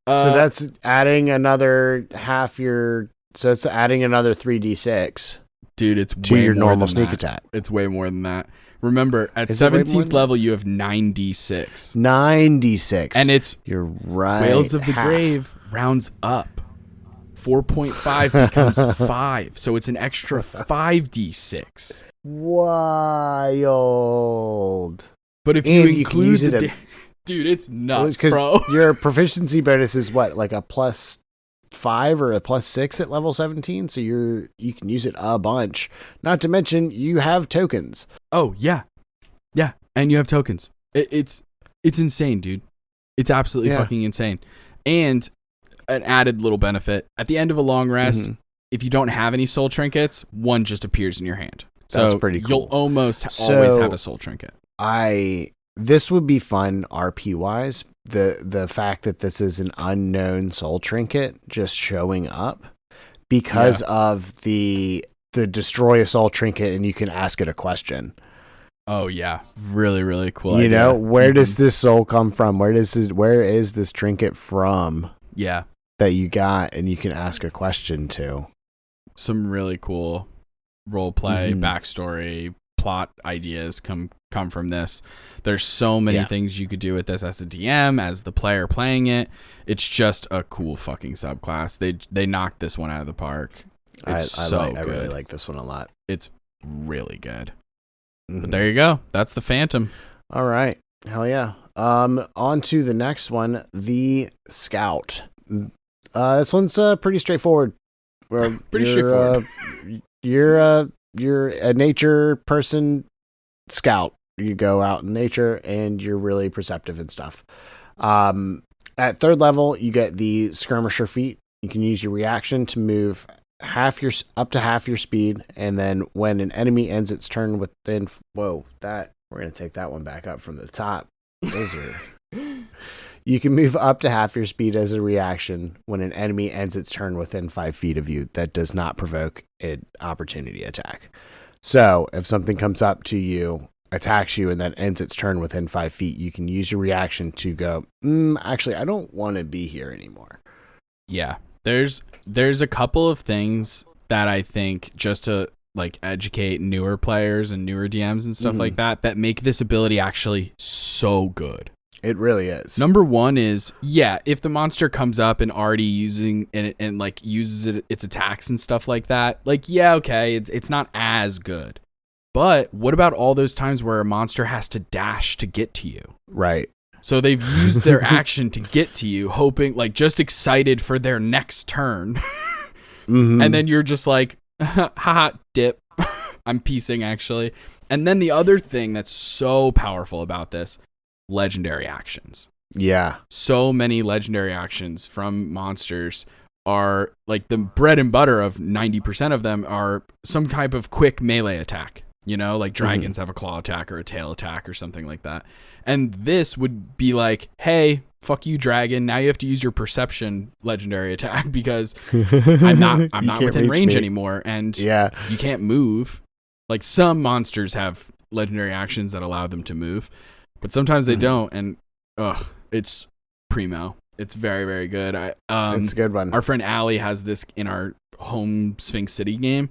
So that's adding another it's adding another 3d6. Dude, it's to way your more normal than sneak that. attack. It's way more than that. Remember, at Is it way more 17th than level, you have 9d6. 9d6. And it's You're right. Whales of the half. Grave rounds up. 4.5 becomes 5. So it's an extra 5d6. Wild. But if you And you can include use it dude, it's nuts, because bro. your proficiency bonus is what, like a +5 or a +6 at level 17, so you can use it a bunch. Not to mention you have tokens. Oh yeah, and you have tokens. It's insane, dude. It's absolutely fucking insane. And an added little benefit at the end of a long rest, if you don't have any soul trinkets, one just appears in your hand. So That's pretty cool. You'll almost always have a soul trinket. This would be fun RP wise. The fact that this is an unknown soul trinket just showing up because of the destroy a soul trinket and you can ask it a question. Oh yeah, really really cool. You idea. know, where does this soul come from? Where is this trinket from? Yeah, that you got, and you can ask a question to. Some really cool role play, backstory, plot ideas come from this. There's so many things you could do with this as a DM, as the player playing it. It's just a cool fucking subclass. They knocked this one out of the park. It's I really like this one a lot. It's really good. But there you go. That's the Phantom. All right. Hell yeah. On to the next one, the Scout. This one's pretty straightforward. Straightforward. You're a nature person scout. You go out in nature and you're really perceptive and stuff. At 3rd level, you get the Skirmisher feat. You can use your reaction to move up to half your speed, and then when an enemy ends its turn within we're gonna take that one back up from the top. You can move up to half your speed as a reaction when an enemy ends its turn within 5 feet of you that does not provoke an opportunity attack. So if something comes up to you, attacks you, and then ends its turn within 5 feet, you can use your reaction to go, actually, I don't want to be here anymore. Yeah. There's a couple of things that I think, just to like educate newer players and newer DMs and stuff like that make this ability actually so good. It really is. Number one is, if the monster comes up and already using and like uses its attacks and stuff like that, like, okay, it's not as good. But what about all those times where a monster has to dash to get to you? Right. So they've used their action to get to you, hoping, like, just excited for their next turn. And then you're just like, haha, dip. I'm piecing, actually. And then the other thing that's so powerful about this, legendary actions. Yeah. So many legendary actions from monsters are, like, the bread and butter of 90% of them are some type of quick melee attack. You know, like dragons have a claw attack or a tail attack or something like that. And this would be like, hey, fuck you, dragon. Now you have to use your perception legendary attack because I'm not within range anymore. And you can't move. Like, some monsters have legendary actions that allow them to move, but sometimes they don't. And it's primo. It's very, very good. It's a good one. Our friend Allie has this in our home Sphinx City game.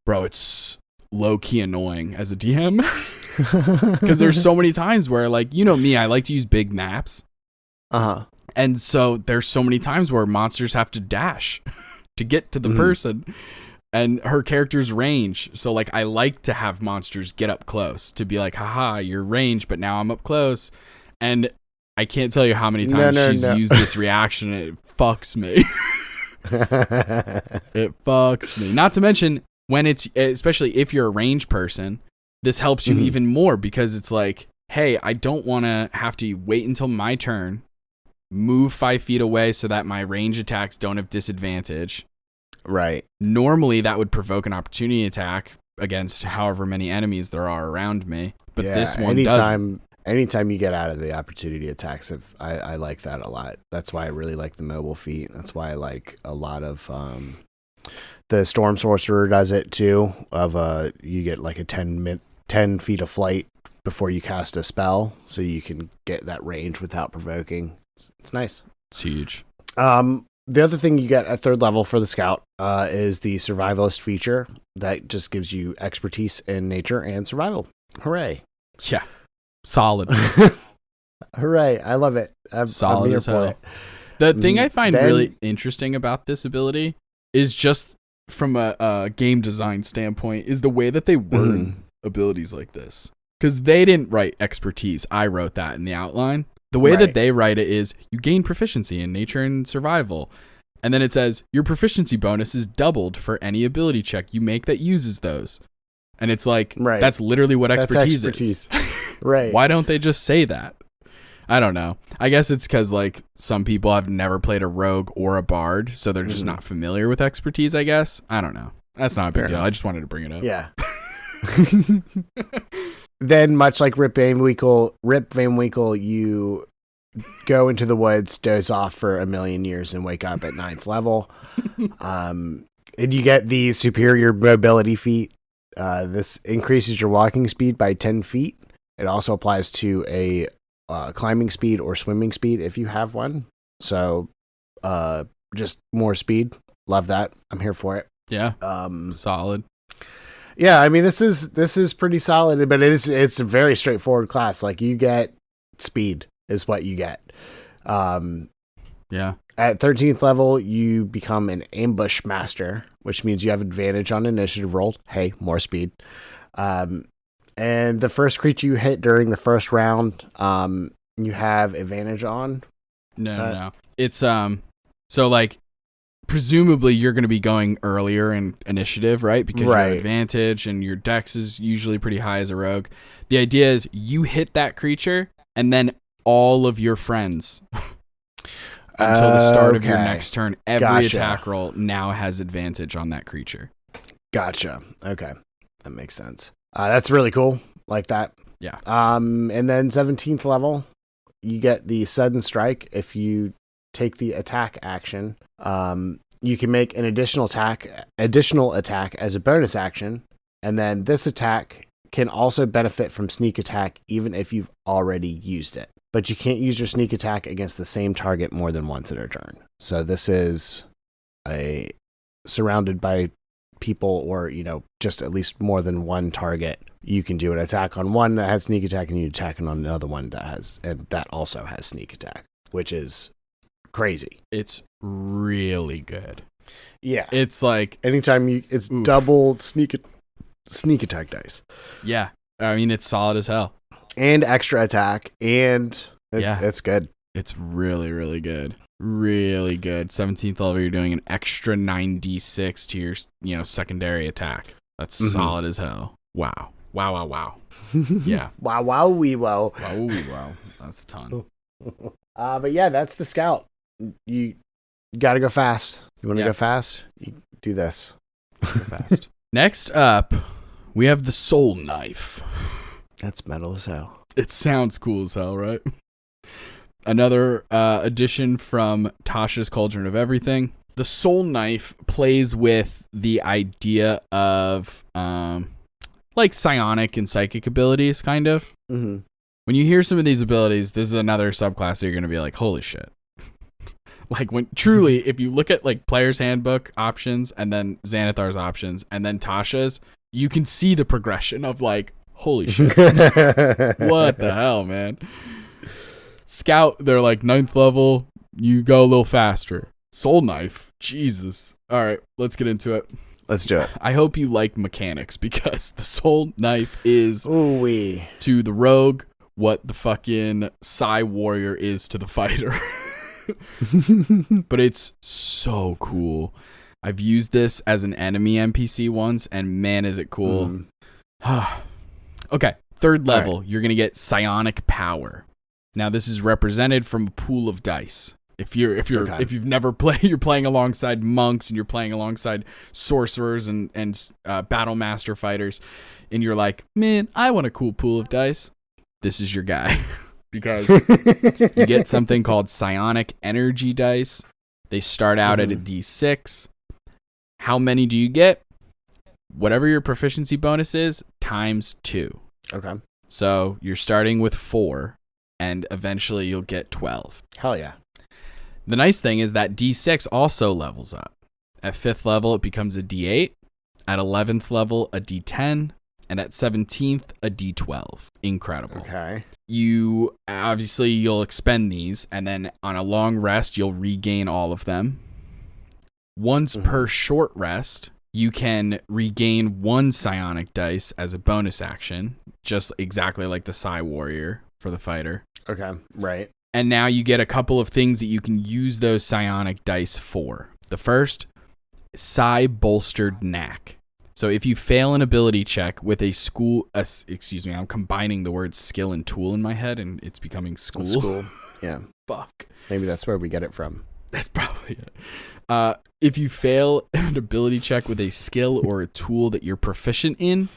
Bro, it's low-key annoying as a DM because there's so many times where, like, you know me, I like to use big maps, and so there's so many times where monsters have to dash to get to the person, and her character's range, so like I like to have monsters get up close to be like, haha, you're range, but now I'm up close. And I can't tell you how many times she's used this reaction, and it fucks me. It fucks me. Not to mention, when it's, especially if you're a range person, this helps you even more because it's like, hey, I don't want to have to wait until my turn, move 5 feet away so that my range attacks don't have disadvantage. Right. Normally that would provoke an opportunity attack against however many enemies there are around me, but this one doesn't. Anytime you get out of the opportunity attacks, I like that a lot. That's why I really like the mobile feat. That's why I like a lot of the Storm Sorcerer does it too. You get like a 10 feet of flight before you cast a spell, so you can get that range without provoking. It's nice. It's huge. The other thing you get at 3rd level for the Scout is the Survivalist feature that just gives you expertise in nature and survival. Hooray! Yeah, solid. Hooray! I love it. Solid as hell. The thing I find really interesting about this ability is just from a game design standpoint is the way that they word abilities like this. Because they didn't write expertise. I wrote that in the outline. The way that they write it is you gain proficiency in nature and survival. And then it says your proficiency bonus is doubled for any ability check you make that uses those. And it's like, that's literally what expertise is. Right. Why don't they just say that? I don't know. I guess it's because, like, some people have never played a rogue or a bard, so they're just not familiar with expertise, I guess. I don't know. That's not a big deal. I just wanted to bring it up. Yeah. Then, much like Rip Van Winkle, you go into the woods, doze off for a million years, and wake up at 9th level. And you get the superior mobility feat. This increases your walking speed by 10 feet. It also applies to a climbing speed or swimming speed if you have one. So just more speed. Love that. I'm here for it. Yeah. Solid. Yeah, I mean, this is pretty solid, but it's a very straightforward class. Like, you get speed is what you get. Yeah. At 13th level, you become an ambush master, which means you have advantage on initiative roll. Hey, more speed. And the first creature you hit during the first round, you have advantage on. No. It's so, like, presumably you're going to be going earlier in initiative, right? Because you have advantage and your dex is usually pretty high as a rogue. The idea is you hit that creature and then all of your friends until the start of your next turn. Every attack roll now has advantage on that creature. Gotcha. Okay. That makes sense. That's really cool. Like that. Yeah. And then 17th level, you get the sudden strike. If you take the attack action. You can make an additional attack as a bonus action, and then this attack can also benefit from sneak attack even if you've already used it. But you can't use your sneak attack against the same target more than once in a turn. So this is surrounded by people, or just at least more than one target. You can do an attack on one that has sneak attack, and you attack on another one that also has sneak attack, which is crazy. It's really good. Yeah, it's like anytime it's double sneak attack dice. Yeah, I mean it's solid as hell, and extra attack, and it's good. It's really, really good. Really good. 17th level, you're doing an extra 9d6 to your secondary attack. That's solid as hell. Wow. Yeah. Wow. That's a ton. But yeah, that's the scout. You gotta go fast. You want to go fast? You do this. Go fast. Next up, we have the soul knife. That's metal as hell. It sounds cool as hell, right? Another addition from Tasha's Cauldron of Everything. The soul knife plays with the idea of like psionic and psychic abilities, kind of. Mm-hmm. When you hear some of these abilities, this is another subclass that you're going to be like, holy shit. Like when truly, if you look at like Player's Handbook options and then Xanathar's options and then Tasha's, you can see the progression of like, holy shit. What the hell, man? Scout, they're like 9th level, you go a little faster. Soul knife, Jesus. All right, let's get into it. Let's do it. I hope you like mechanics, because the soul knife is Ooh-wee. To the rogue what the fucking Psi warrior is to the fighter. But it's so cool. I've used this as an enemy NPC once, and man, is it cool. Okay, 3rd level, you're going to get psionic power. Now, this is represented from a pool of dice. If you've never played, you're playing alongside monks and you're playing alongside sorcerers and battle master fighters, and you're like, man, I want a cool pool of dice. This is your guy. Because you get something called psionic energy dice. They start out at a D6. How many do you get? Whatever your proficiency bonus is, times 2. Okay. So you're starting with 4, and eventually you'll get 12. Hell yeah. The nice thing is that D6 also levels up. At 5th level, it becomes a D8. At 11th level, a D10. And at 17th, a D12. Incredible. Okay. You'll expend these, and then on a long rest, you'll regain all of them. Once per short rest, you can regain 1 psionic dice as a bonus action, just exactly like the Psi warrior for the fighter. Okay, right. And now you get a couple of things that you can use those psionic dice for. The first, Psi bolstered knack. So if you fail an ability check with I'm combining the words skill and tool in my head, and it's becoming school. School, yeah. Fuck. Maybe that's where we get it from. That's probably it. If you fail an ability check with a skill or a tool that you're proficient in,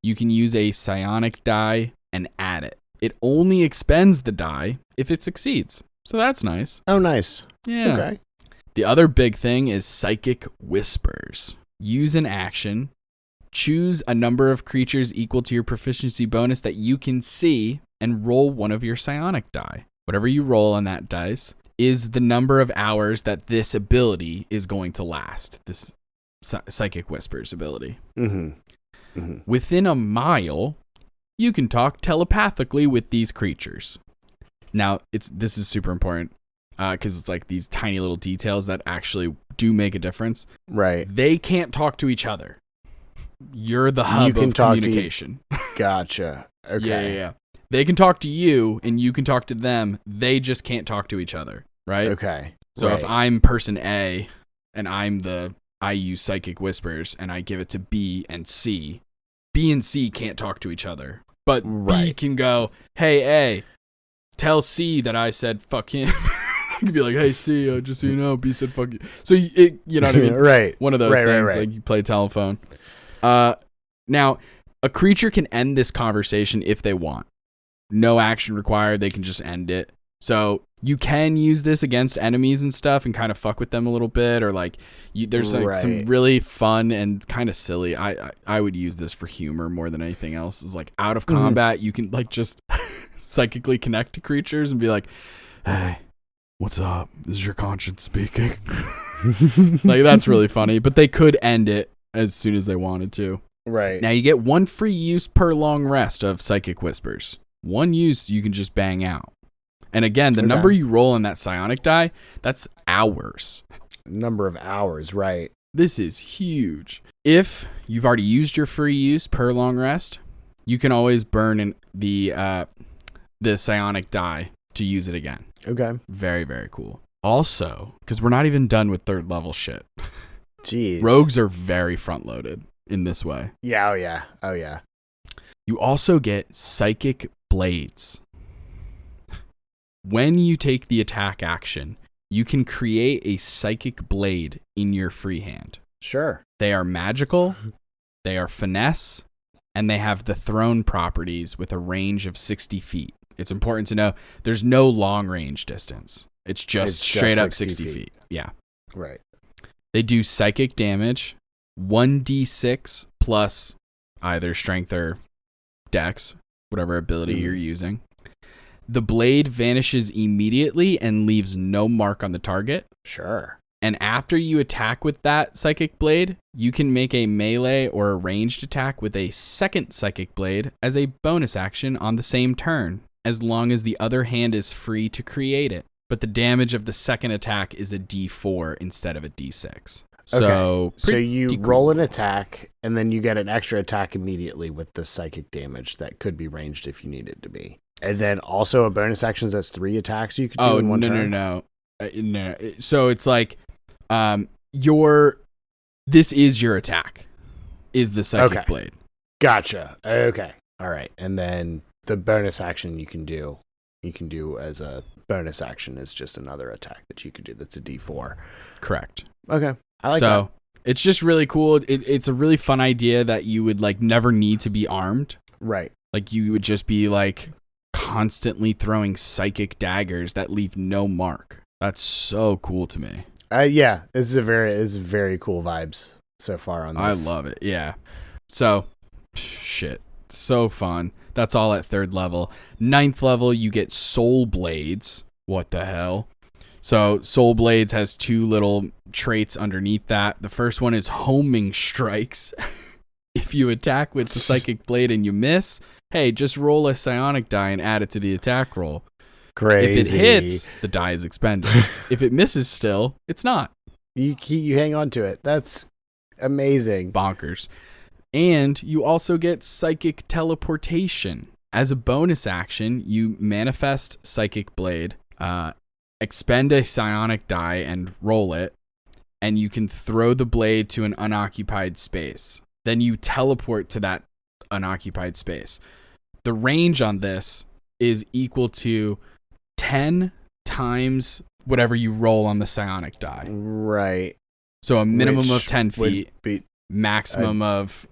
you can use a psionic die and add it. It only expends the die if it succeeds. So that's nice. Oh, nice. Yeah. Okay. The other big thing is psychic whispers. Use an action. Choose a number of creatures equal to your proficiency bonus that you can see and roll one of your psionic die. Whatever you roll on that dice is the number of hours that this ability is going to last. This psychic whispers ability. Within a mile, you can talk telepathically with these creatures. Now, this is super important because it's like these tiny little details that actually do make a difference. Right. They can't talk to each other. You're the hub of communication. Gotcha. Okay. Yeah. They can talk to you and you can talk to them. They just can't talk to each other, right? Okay. So if I'm person A and I use psychic whispers and I give it to B and C and C can't talk to each other. But B can go, hey, A, tell C that I said fuck him. I could be like, hey, C, just so you know, B said fuck you. So, you know what I mean? Right. One of those things, like you play telephone. Now, a creature can end this conversation if they want. No action required. They can just end it. So you can use this against enemies and stuff and kind of fuck with them a little bit, or like there's like some really fun and kind of silly. I would use this for humor more than anything else. Is like out of combat, you can like just psychically connect to creatures and be like, "Hey, what's up? This is your conscience speaking." Like that's really funny, but they could end it as soon as they wanted to. Right. Now you get 1 free use per long rest of Psychic Whispers. 1 use you can just bang out. And again, the number you roll on that psionic die, that's hours. Number of hours, right. This is huge. If you've already used your free use per long rest, you can always burn in the psionic die to use it again. Okay. Very, very cool. Also, because we're not even done with 3rd level shit. Jeez. Rogues are very front loaded in this way. Yeah, oh yeah. You also get Psychic Blades. When you take the attack action, you can create a Psychic Blade in your free hand. Sure. They are magical, they are finesse, and they have the thrown properties with a range of 60 feet. It's important to know there's no long range distance. It's just straight up 60 feet. Yeah. Right. They do psychic damage, 1d6 plus either strength or dex, whatever ability you're using. The blade vanishes immediately and leaves no mark on the target. Sure. And after you attack with that psychic blade, you can make a melee or a ranged attack with a second psychic blade as a bonus action on the same turn, as long as the other hand is free to create it. But the damage of the second attack is a d4 instead of a d6. So you roll an attack, and then you get an extra attack immediately with the psychic damage that could be ranged if you need it to be. And then also a bonus action that's 3 attacks you could do in one turn? No. So it's like this is your attack, is the psychic blade. Gotcha. Okay. All right. And then the bonus action you can do as a bonus action is just another attack that you could do that's a d4. Correct. Okay. I like that. It's just really cool. It's a really fun idea that you would like never need to be armed. Right. Like you would just be like constantly throwing psychic daggers that leave no mark. That's so cool to me. Yeah, this is very cool vibes so far on this. I love it. Yeah. So, shit. So fun. That's all at 3rd level. 9th level, you get Soul Blades. What the hell? So, Soul Blades has 2 little traits underneath that. The first one is Homing Strikes. If you attack with the Psychic Blade and you miss, hey, just roll a psionic die and add it to the attack roll. Crazy. If it hits, the die is expended. If it misses still, it's not. You hang on to it. That's amazing. Bonkers. And you also get Psychic Teleportation. As a bonus action, you manifest Psychic Blade, expend a psionic die and roll it, and you can throw the blade to an unoccupied space. Then you teleport to that unoccupied space. The range on this is equal to 10 times whatever you roll on the psionic die. Right. So a minimum of 10 feet, maximum of,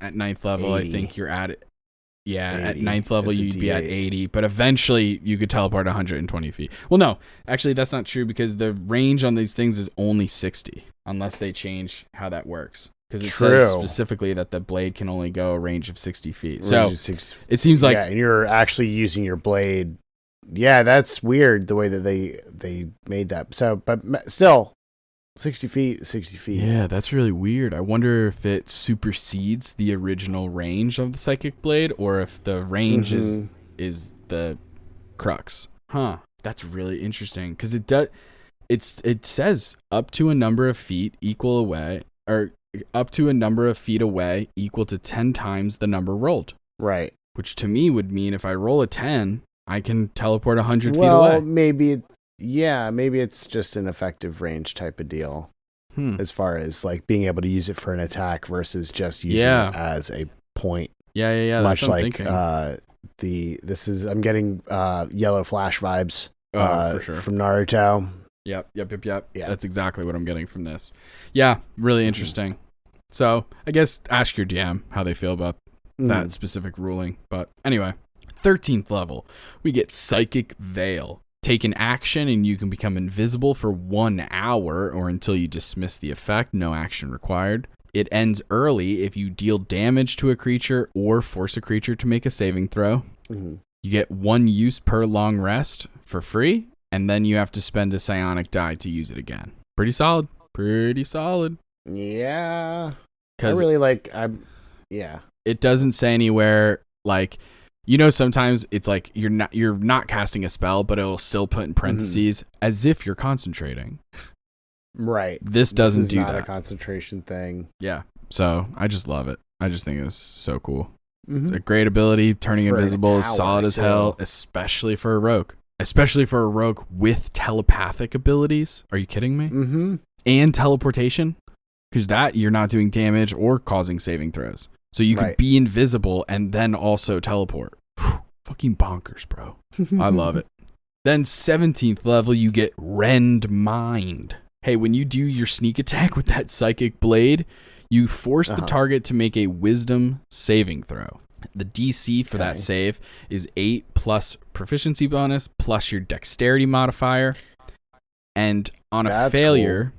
at 9th level, 80. I think you're at it. Yeah, 80. at 9th level, It's a you'd be at D8. 80, but eventually you could teleport 120 feet. Well, no, actually, that's not true because the range on these things is only 60, unless they change how that works. Because it says specifically that the blade can only go a range of 60 feet. So it seems like... Yeah, and you're actually using your blade. Yeah, that's weird the way that they made that. So, but still, 60 feet. Yeah, that's really weird. I wonder if it supersedes the original range of the psychic blade or if the range is the crux. Huh. That's really interesting because it says up to a number of feet equal away, or up to a number of feet away equal to 10 times the number rolled. Right. Which to me would mean if I roll a 10, I can teleport 100 feet away. Well, maybe it's just an effective range type of deal. As far as like being able to use it for an attack versus just using it as a point. Yeah. Much that's what like I'm getting Yellow Flash vibes for sure. from Naruto. Yep. Yeah. That's exactly what I'm getting from this. Yeah, really interesting. So I guess ask your DM how they feel about that specific ruling. But anyway, 13th level, we get Psychic Veil. take an action and you can become invisible for 1 hour or until you dismiss the effect. No action required. It ends early if you deal damage to a creature or force a creature to make a saving throw. Mm-hmm. You get 1 use per long rest for free, and then you have to spend a psionic die to use it again. Pretty solid. Pretty solid. Yeah. I really like, yeah. It doesn't say anywhere, like, you know, sometimes it's like you're not casting a spell, but it'll still put in parentheses as if you're concentrating. Right. This doesn't do not that. A concentration thing. Yeah. So I just love it. I just think it's so cool. Mm-hmm. It's a great ability. Turning For invisible an is hour, solid as hell, especially for a rogue. Especially for a rogue with telepathic abilities. Are you kidding me? Mm-hmm. And teleportation. Because that you're not doing damage or causing saving throws. So you could be invisible and then also teleport. Whew, fucking bonkers, bro. I love it. Then 17th level, you get Rend Mind. Hey, when you do your sneak attack with that psychic blade, you force the target to make a wisdom saving throw. The DC for that save is 8 plus proficiency bonus plus your dexterity modifier. And on a failure... Cool.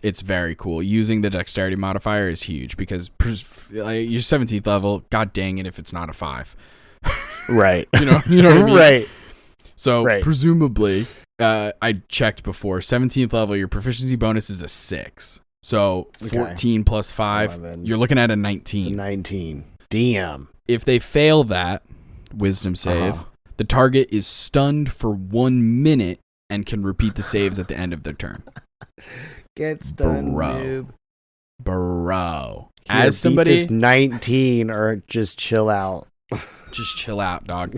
It's very cool. Using the dexterity modifier is huge because your 17th level, god dang it if it's not a 5. Right. You know what I mean? Right. So presumably, I checked before, 17th level, your proficiency bonus is a 6. So 14 plus 5, 11. You're looking at a 19. It's a 19. Damn. If they fail that wisdom save, the target is stunned for 1 minute and can repeat the saves at the end of their turn. Get stunned, noob. Bro. Here, as somebody... beat this 19 or just chill out. Just chill out, dog.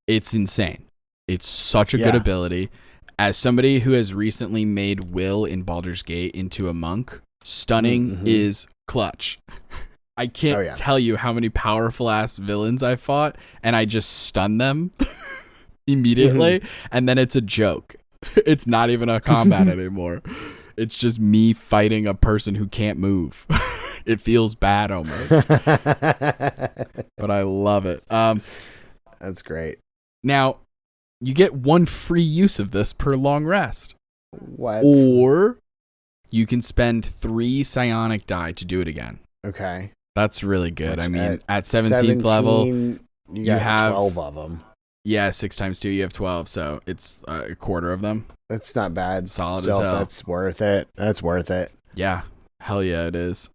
It's insane. It's such a good ability. As somebody who has recently made Will in Baldur's Gate into a monk, stunning is clutch. I can't tell you how many powerful ass villains I fought, and I just stun them immediately, and then it's a joke. It's not even a combat anymore. It's just me fighting a person who can't move. It feels bad almost. But I love it. That's great. Now, you get 1 free use of this per long rest. What? Or you can spend 3 psionic die to do it again. Okay. That's really good. I mean, at 17th level, you have 12 of them. Yeah, 6 times 2, you have 12, so it's a quarter of them. That's not bad. It's solid Still, as hell. That's worth it. That's worth it. Yeah, hell yeah, it is.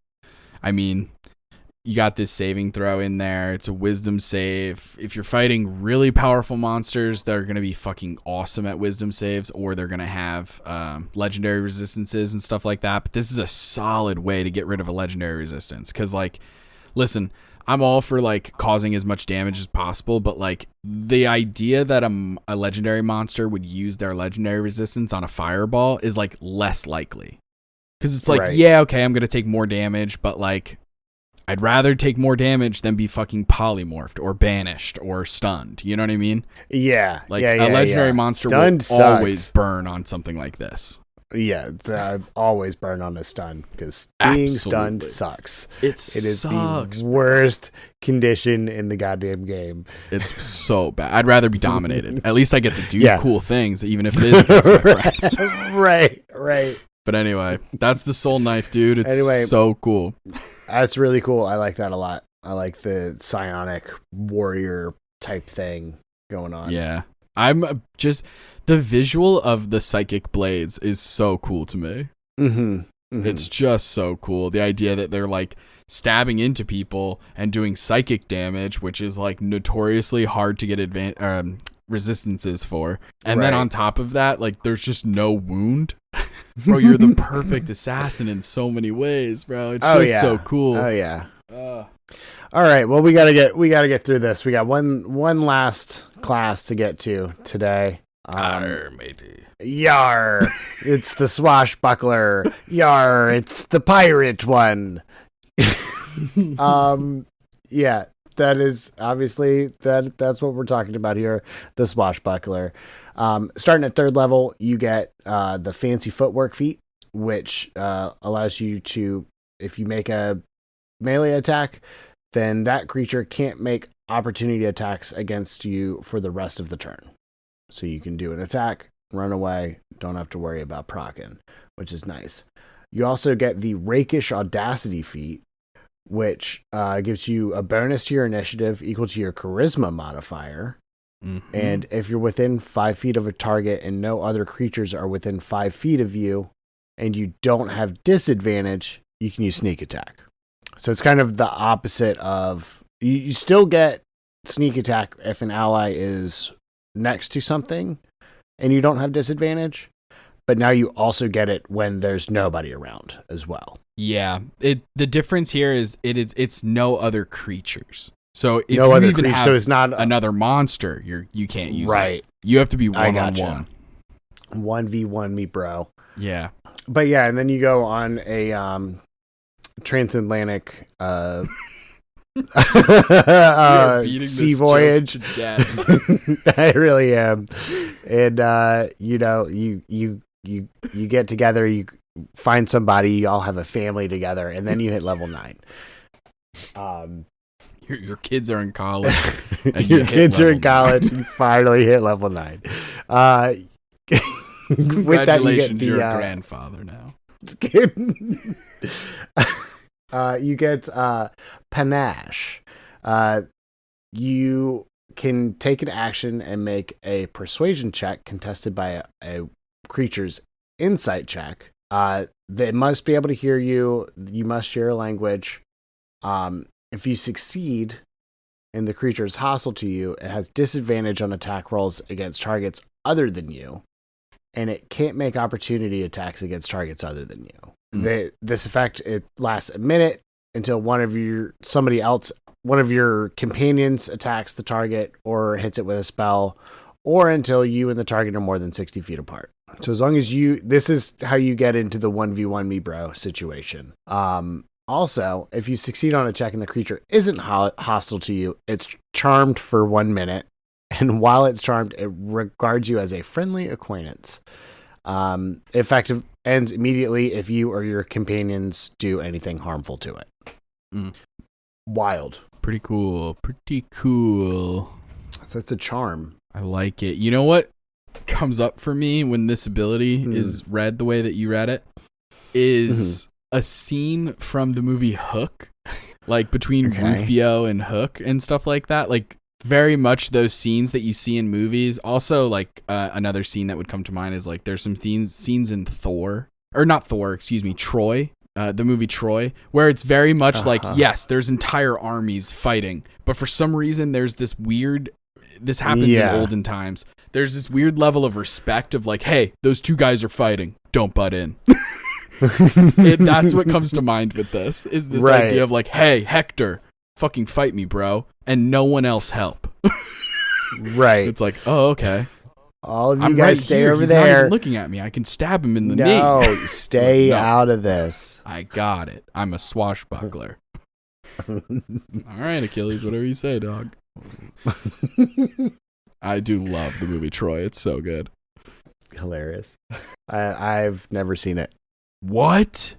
I mean, you got this saving throw in there. It's a wisdom save. If you're fighting really powerful monsters, they're going to be fucking awesome at wisdom saves, or they're going to have legendary resistances and stuff like that. But this is a solid way to get rid of a legendary resistance. Because, like, listen, I'm all for, like, causing as much damage as possible, but, like, the idea that a legendary monster would use their legendary resistance on a fireball is, like, less likely. Because it's like, yeah, okay, I'm going to take more damage, but, like, I'd rather take more damage than be fucking polymorphed or banished or stunned. You know what I mean? Yeah. Like, a legendary monster Stunned will always burn on something like this. Yeah, always burn on a stun because being stunned sucks. It is the worst condition in the goddamn game. It's so bad. I'd rather be dominated. At least I get to do cool things, even if it is against my friends. Right. But anyway, that's the soul knife, dude. It's so cool. That's really cool. I like that a lot. I like the psionic warrior type thing going on. Yeah. I'm just... The visual of the psychic blades is so cool to me. It's just so cool. The idea that they're like stabbing into people and doing psychic damage, which is like notoriously hard to get resistances for. And then on top of that, like there's just no wound. Bro, you're the perfect assassin in so many ways, bro. It's just so cool. Oh yeah. All right. Well, we gotta get through this. We got one last class to get to today. Arr, matey. Yar, it's the swashbuckler. Yar, it's the pirate one. Yeah, that is obviously that's what we're talking about here. The swashbuckler. Starting at 3rd level, you get the fancy footwork feat, which allows you to, if you make a melee attack, then that creature can't make opportunity attacks against you for the rest of the turn. So you can do an attack, run away, don't have to worry about proccing, which is nice. You also get the Rakish Audacity feat, which gives you a bonus to your initiative equal to your charisma modifier. Mm-hmm. And if you're within 5 feet of a target and no other creatures are within 5 feet of you, and you don't have disadvantage, you can use sneak attack. So it's kind of the opposite of... You still get sneak attack if an ally is next to something and you don't have disadvantage, but now you also get it when there's nobody around as well. Yeah. The difference here is it's no other creatures. So if No you other even creature, have so it's not another monster, you can't use right. it. You have to be I one-on-one. 1v1 me, bro. Yeah. But yeah, and then you go on a transatlantic sea voyage. To death. I really am. And you get together, you find somebody, you all have a family together, and then you hit level 9. Your kids are in college. And Your kids are in college. 9. You finally hit level 9. With that, you get you're a grandfather now. You get panache. You can take an action and make a persuasion check contested by a creature's insight check. They must be able to hear you. You must share a language. If you succeed and the creature is hostile to you, it has disadvantage on attack rolls against targets other than you, and it can't make opportunity attacks against targets other than you. This effect, it lasts a minute until one of your companions attacks the target or hits it with a spell, or until you and the target are more than 60 feet apart. So as long as this is how you get into the 1v1 me bro situation. Also, if you succeed on a check and the creature isn't hostile to you, it's charmed for 1 minute. And while it's charmed, it regards you as a friendly acquaintance. Effective ends immediately if you or your companions do anything harmful to it. Wild. Pretty cool. So it's a charm. I like it. You know what comes up for me when this ability is read the way that you read it is a scene from the movie Hook, like between Rufio and Hook and stuff like that. Like very much those scenes that you see in movies. Also, like another scene that would come to mind is like there's some scenes in Troy, the movie Troy, where it's very much like, yes, there's entire armies fighting, but for some reason there's this happens in olden times. There's this weird level of respect of like, hey, those two guys are fighting, don't butt in. That's what comes to mind with this, is this idea of like, hey, Hector, fucking fight me, bro, and no one else help. Right. It's like, oh, okay. All of you I'm guys right stay here. over He's there. not even looking at me. I can stab him in the knee. No, stay out of this. I got it. I'm a swashbuckler. All right, Achilles, whatever you say, dog. I do love the movie Troy. It's so good. Hilarious. I've never seen it. What?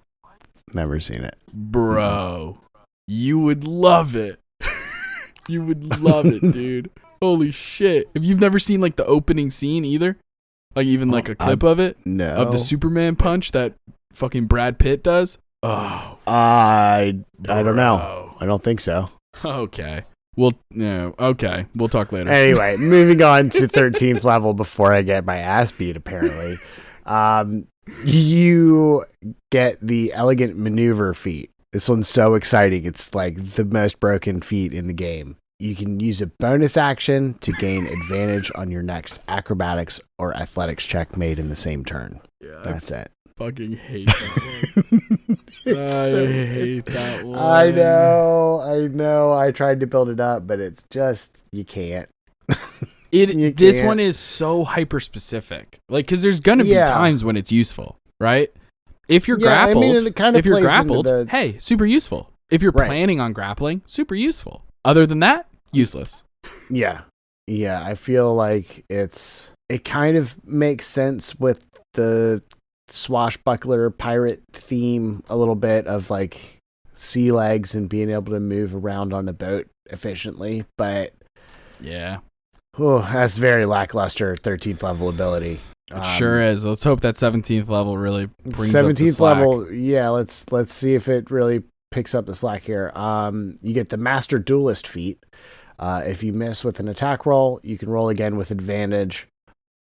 Never seen it. Bro, you would love it. You would love it, dude. Holy shit. If you've never seen like the opening scene either, like even like a clip of it, no, of the Superman punch that fucking Brad Pitt does. Oh, I don't know. I don't think so. Okay. We'll talk later. Anyway, moving on to 13th level before I get my ass beat, apparently. You get the Elegant Maneuver feat. This one's so exciting. It's like the most broken feat in the game. You can use a bonus action to gain advantage on your next acrobatics or athletics check made in the same turn. Yeah, that's it. Fucking hate that one. Hate that one. I know. I tried to build it up, but it's just, you can't. This one is so hyper specific. Like, because there's gonna be times when it's useful, right? If you're grappled, hey, super useful. If you're planning on grappling, super useful. Other than that, useless. Yeah. I feel like it kind of makes sense with the swashbuckler pirate theme a little bit of like sea legs and being able to move around on a boat efficiently, but Oh, that's very lackluster 13th level ability. It sure is. Let's hope that 17th level really brings up the 17th slack. level, yeah, let's see if it really picks up the slack here. You get the Master Duelist feat. If you miss with an attack roll, you can roll again with advantage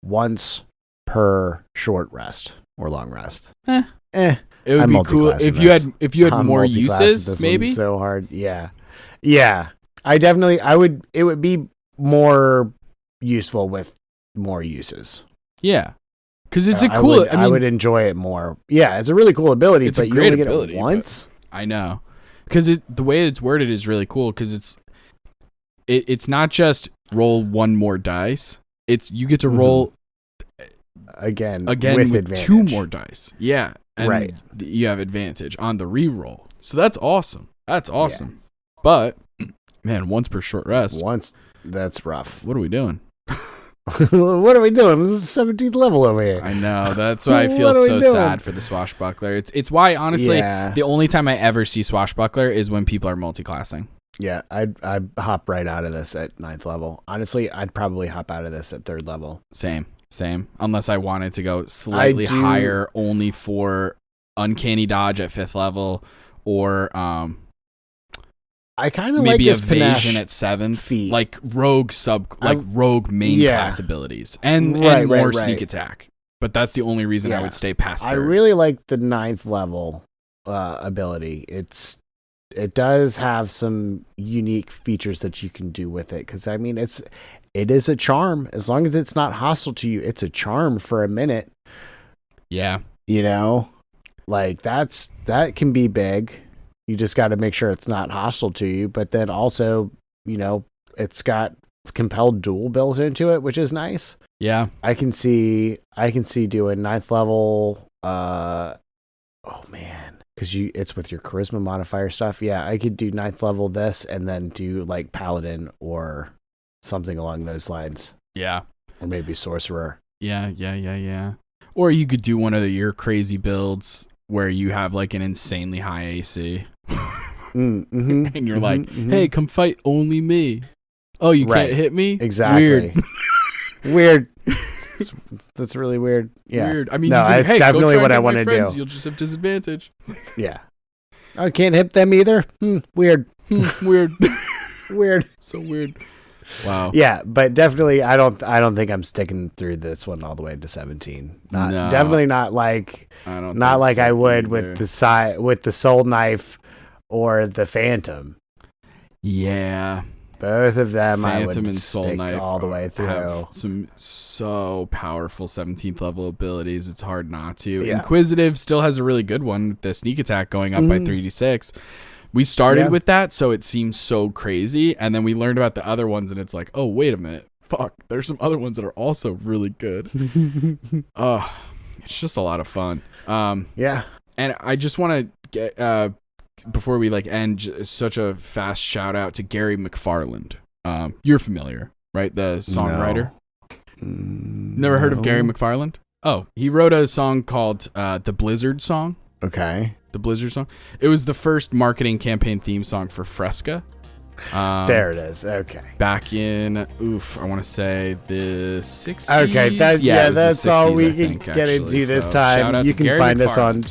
once per short rest or long rest. It would I'm be cool if you had I'm more multi-class at uses, this maybe. one so hard, yeah. I would. It would be more useful with more uses. Yeah, because it's I mean, I would enjoy it more. Yeah, it's a really cool ability, it's but a great you only ability, get it once. I know, because the way it's worded is really cool. Because it's not just roll one more dice. It's you get to roll again with advantage. 2 more dice. Yeah, and right. You have advantage on the reroll. So that's awesome. Yeah. But man, once per short rest. That's rough. What are we doing? What are we doing? This is 17th level over here. I know. That's why I feel so sad for the Swashbuckler. It's why, honestly, the only time I ever see Swashbuckler is when people are multiclassing. Yeah, I'd hop right out of this at 9th level. Honestly, I'd probably hop out of this at 3rd level. Same. Unless I wanted to go slightly higher only for Uncanny Dodge at 5th level or I kind of maybe like evasion at 7th, feat. like rogue main class abilities, and more sneak attack. But that's the only reason I would stay past 3rd. I really like the 9th level ability. It does have some unique features that you can do with it. Because I mean, it is a charm. As long as it's not hostile to you, it's a charm for a minute. Yeah, like that can be big. You just got to make sure it's not hostile to you. But then also, it's got compelled duel built into it, which is nice. Yeah. I can see doing 9th level. Oh man, because it's with your charisma modifier stuff. Yeah, I could do 9th level this and then do like paladin or something along those lines. Yeah. Or maybe sorcerer. Yeah. Or you could do one of your crazy builds where you have like an insanely high AC. And you're like, hey, come fight only me. Oh, you can't hit me? Exactly. Weird. That's really weird. Yeah. Weird. I mean, it's definitely what I want to do. You'll just have disadvantage. Yeah. I can't hit them either. Weird. Weird. Weird. So weird. Wow. Yeah, but definitely, I don't think I'm sticking through this one all the way to 17. Definitely not like I would with the Soul Knife or the Phantom. Yeah. Both of them, Phantom I would and Soul stick Knife all the way through. Have some so powerful 17th level abilities. It's hard not to. Yeah. Inquisitive still has a really good one with the sneak attack going up by 3d6. We started with that, so it seems so crazy, and then we learned about the other ones, and it's like, oh, wait a minute. Fuck, there's some other ones that are also really good. It's just a lot of fun. Yeah. And I just want to get, before we end, such a fast shout out to Gary McFarland. You're familiar, right? The songwriter. Never heard of Gary McFarland? Oh, he wrote a song called The Blizzard Song. Okay. The Blizzard Song. It was the first marketing campaign theme song for Fresca. There it is. Okay. Back in, I want to say the 60s. Okay, that's 60s, all we can get into this time. You can find us on.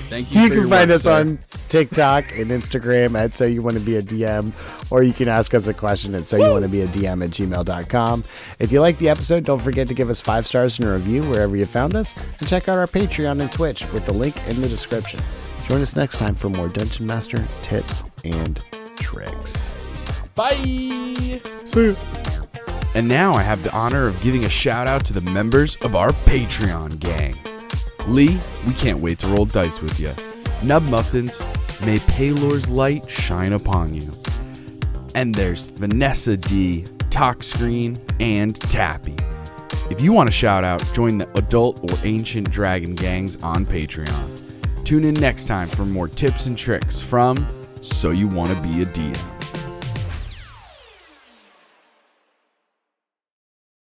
Thank you. You can find us on TikTok and Instagram at Soyouwannabeadm, or you can ask us a question at soyouwannabeadm@gmail.com. If you like the episode, don't forget to give us 5 stars and a review wherever you found us, and check out our Patreon and Twitch with the link in the description. Join us next time for more Dungeon Master tips and tricks. Bye! See you. And now I have the honor of giving a shout out to the members of our Patreon gang. Lee, we can't wait to roll dice with you. Nub Muffins, may Paylor's light shine upon you. And there's Vanessa D, Talk Screen, and Tappy. If you want a shout out, join the Adult or Ancient Dragon gangs on Patreon. Tune in next time for more tips and tricks from So You Wanna Be a DM.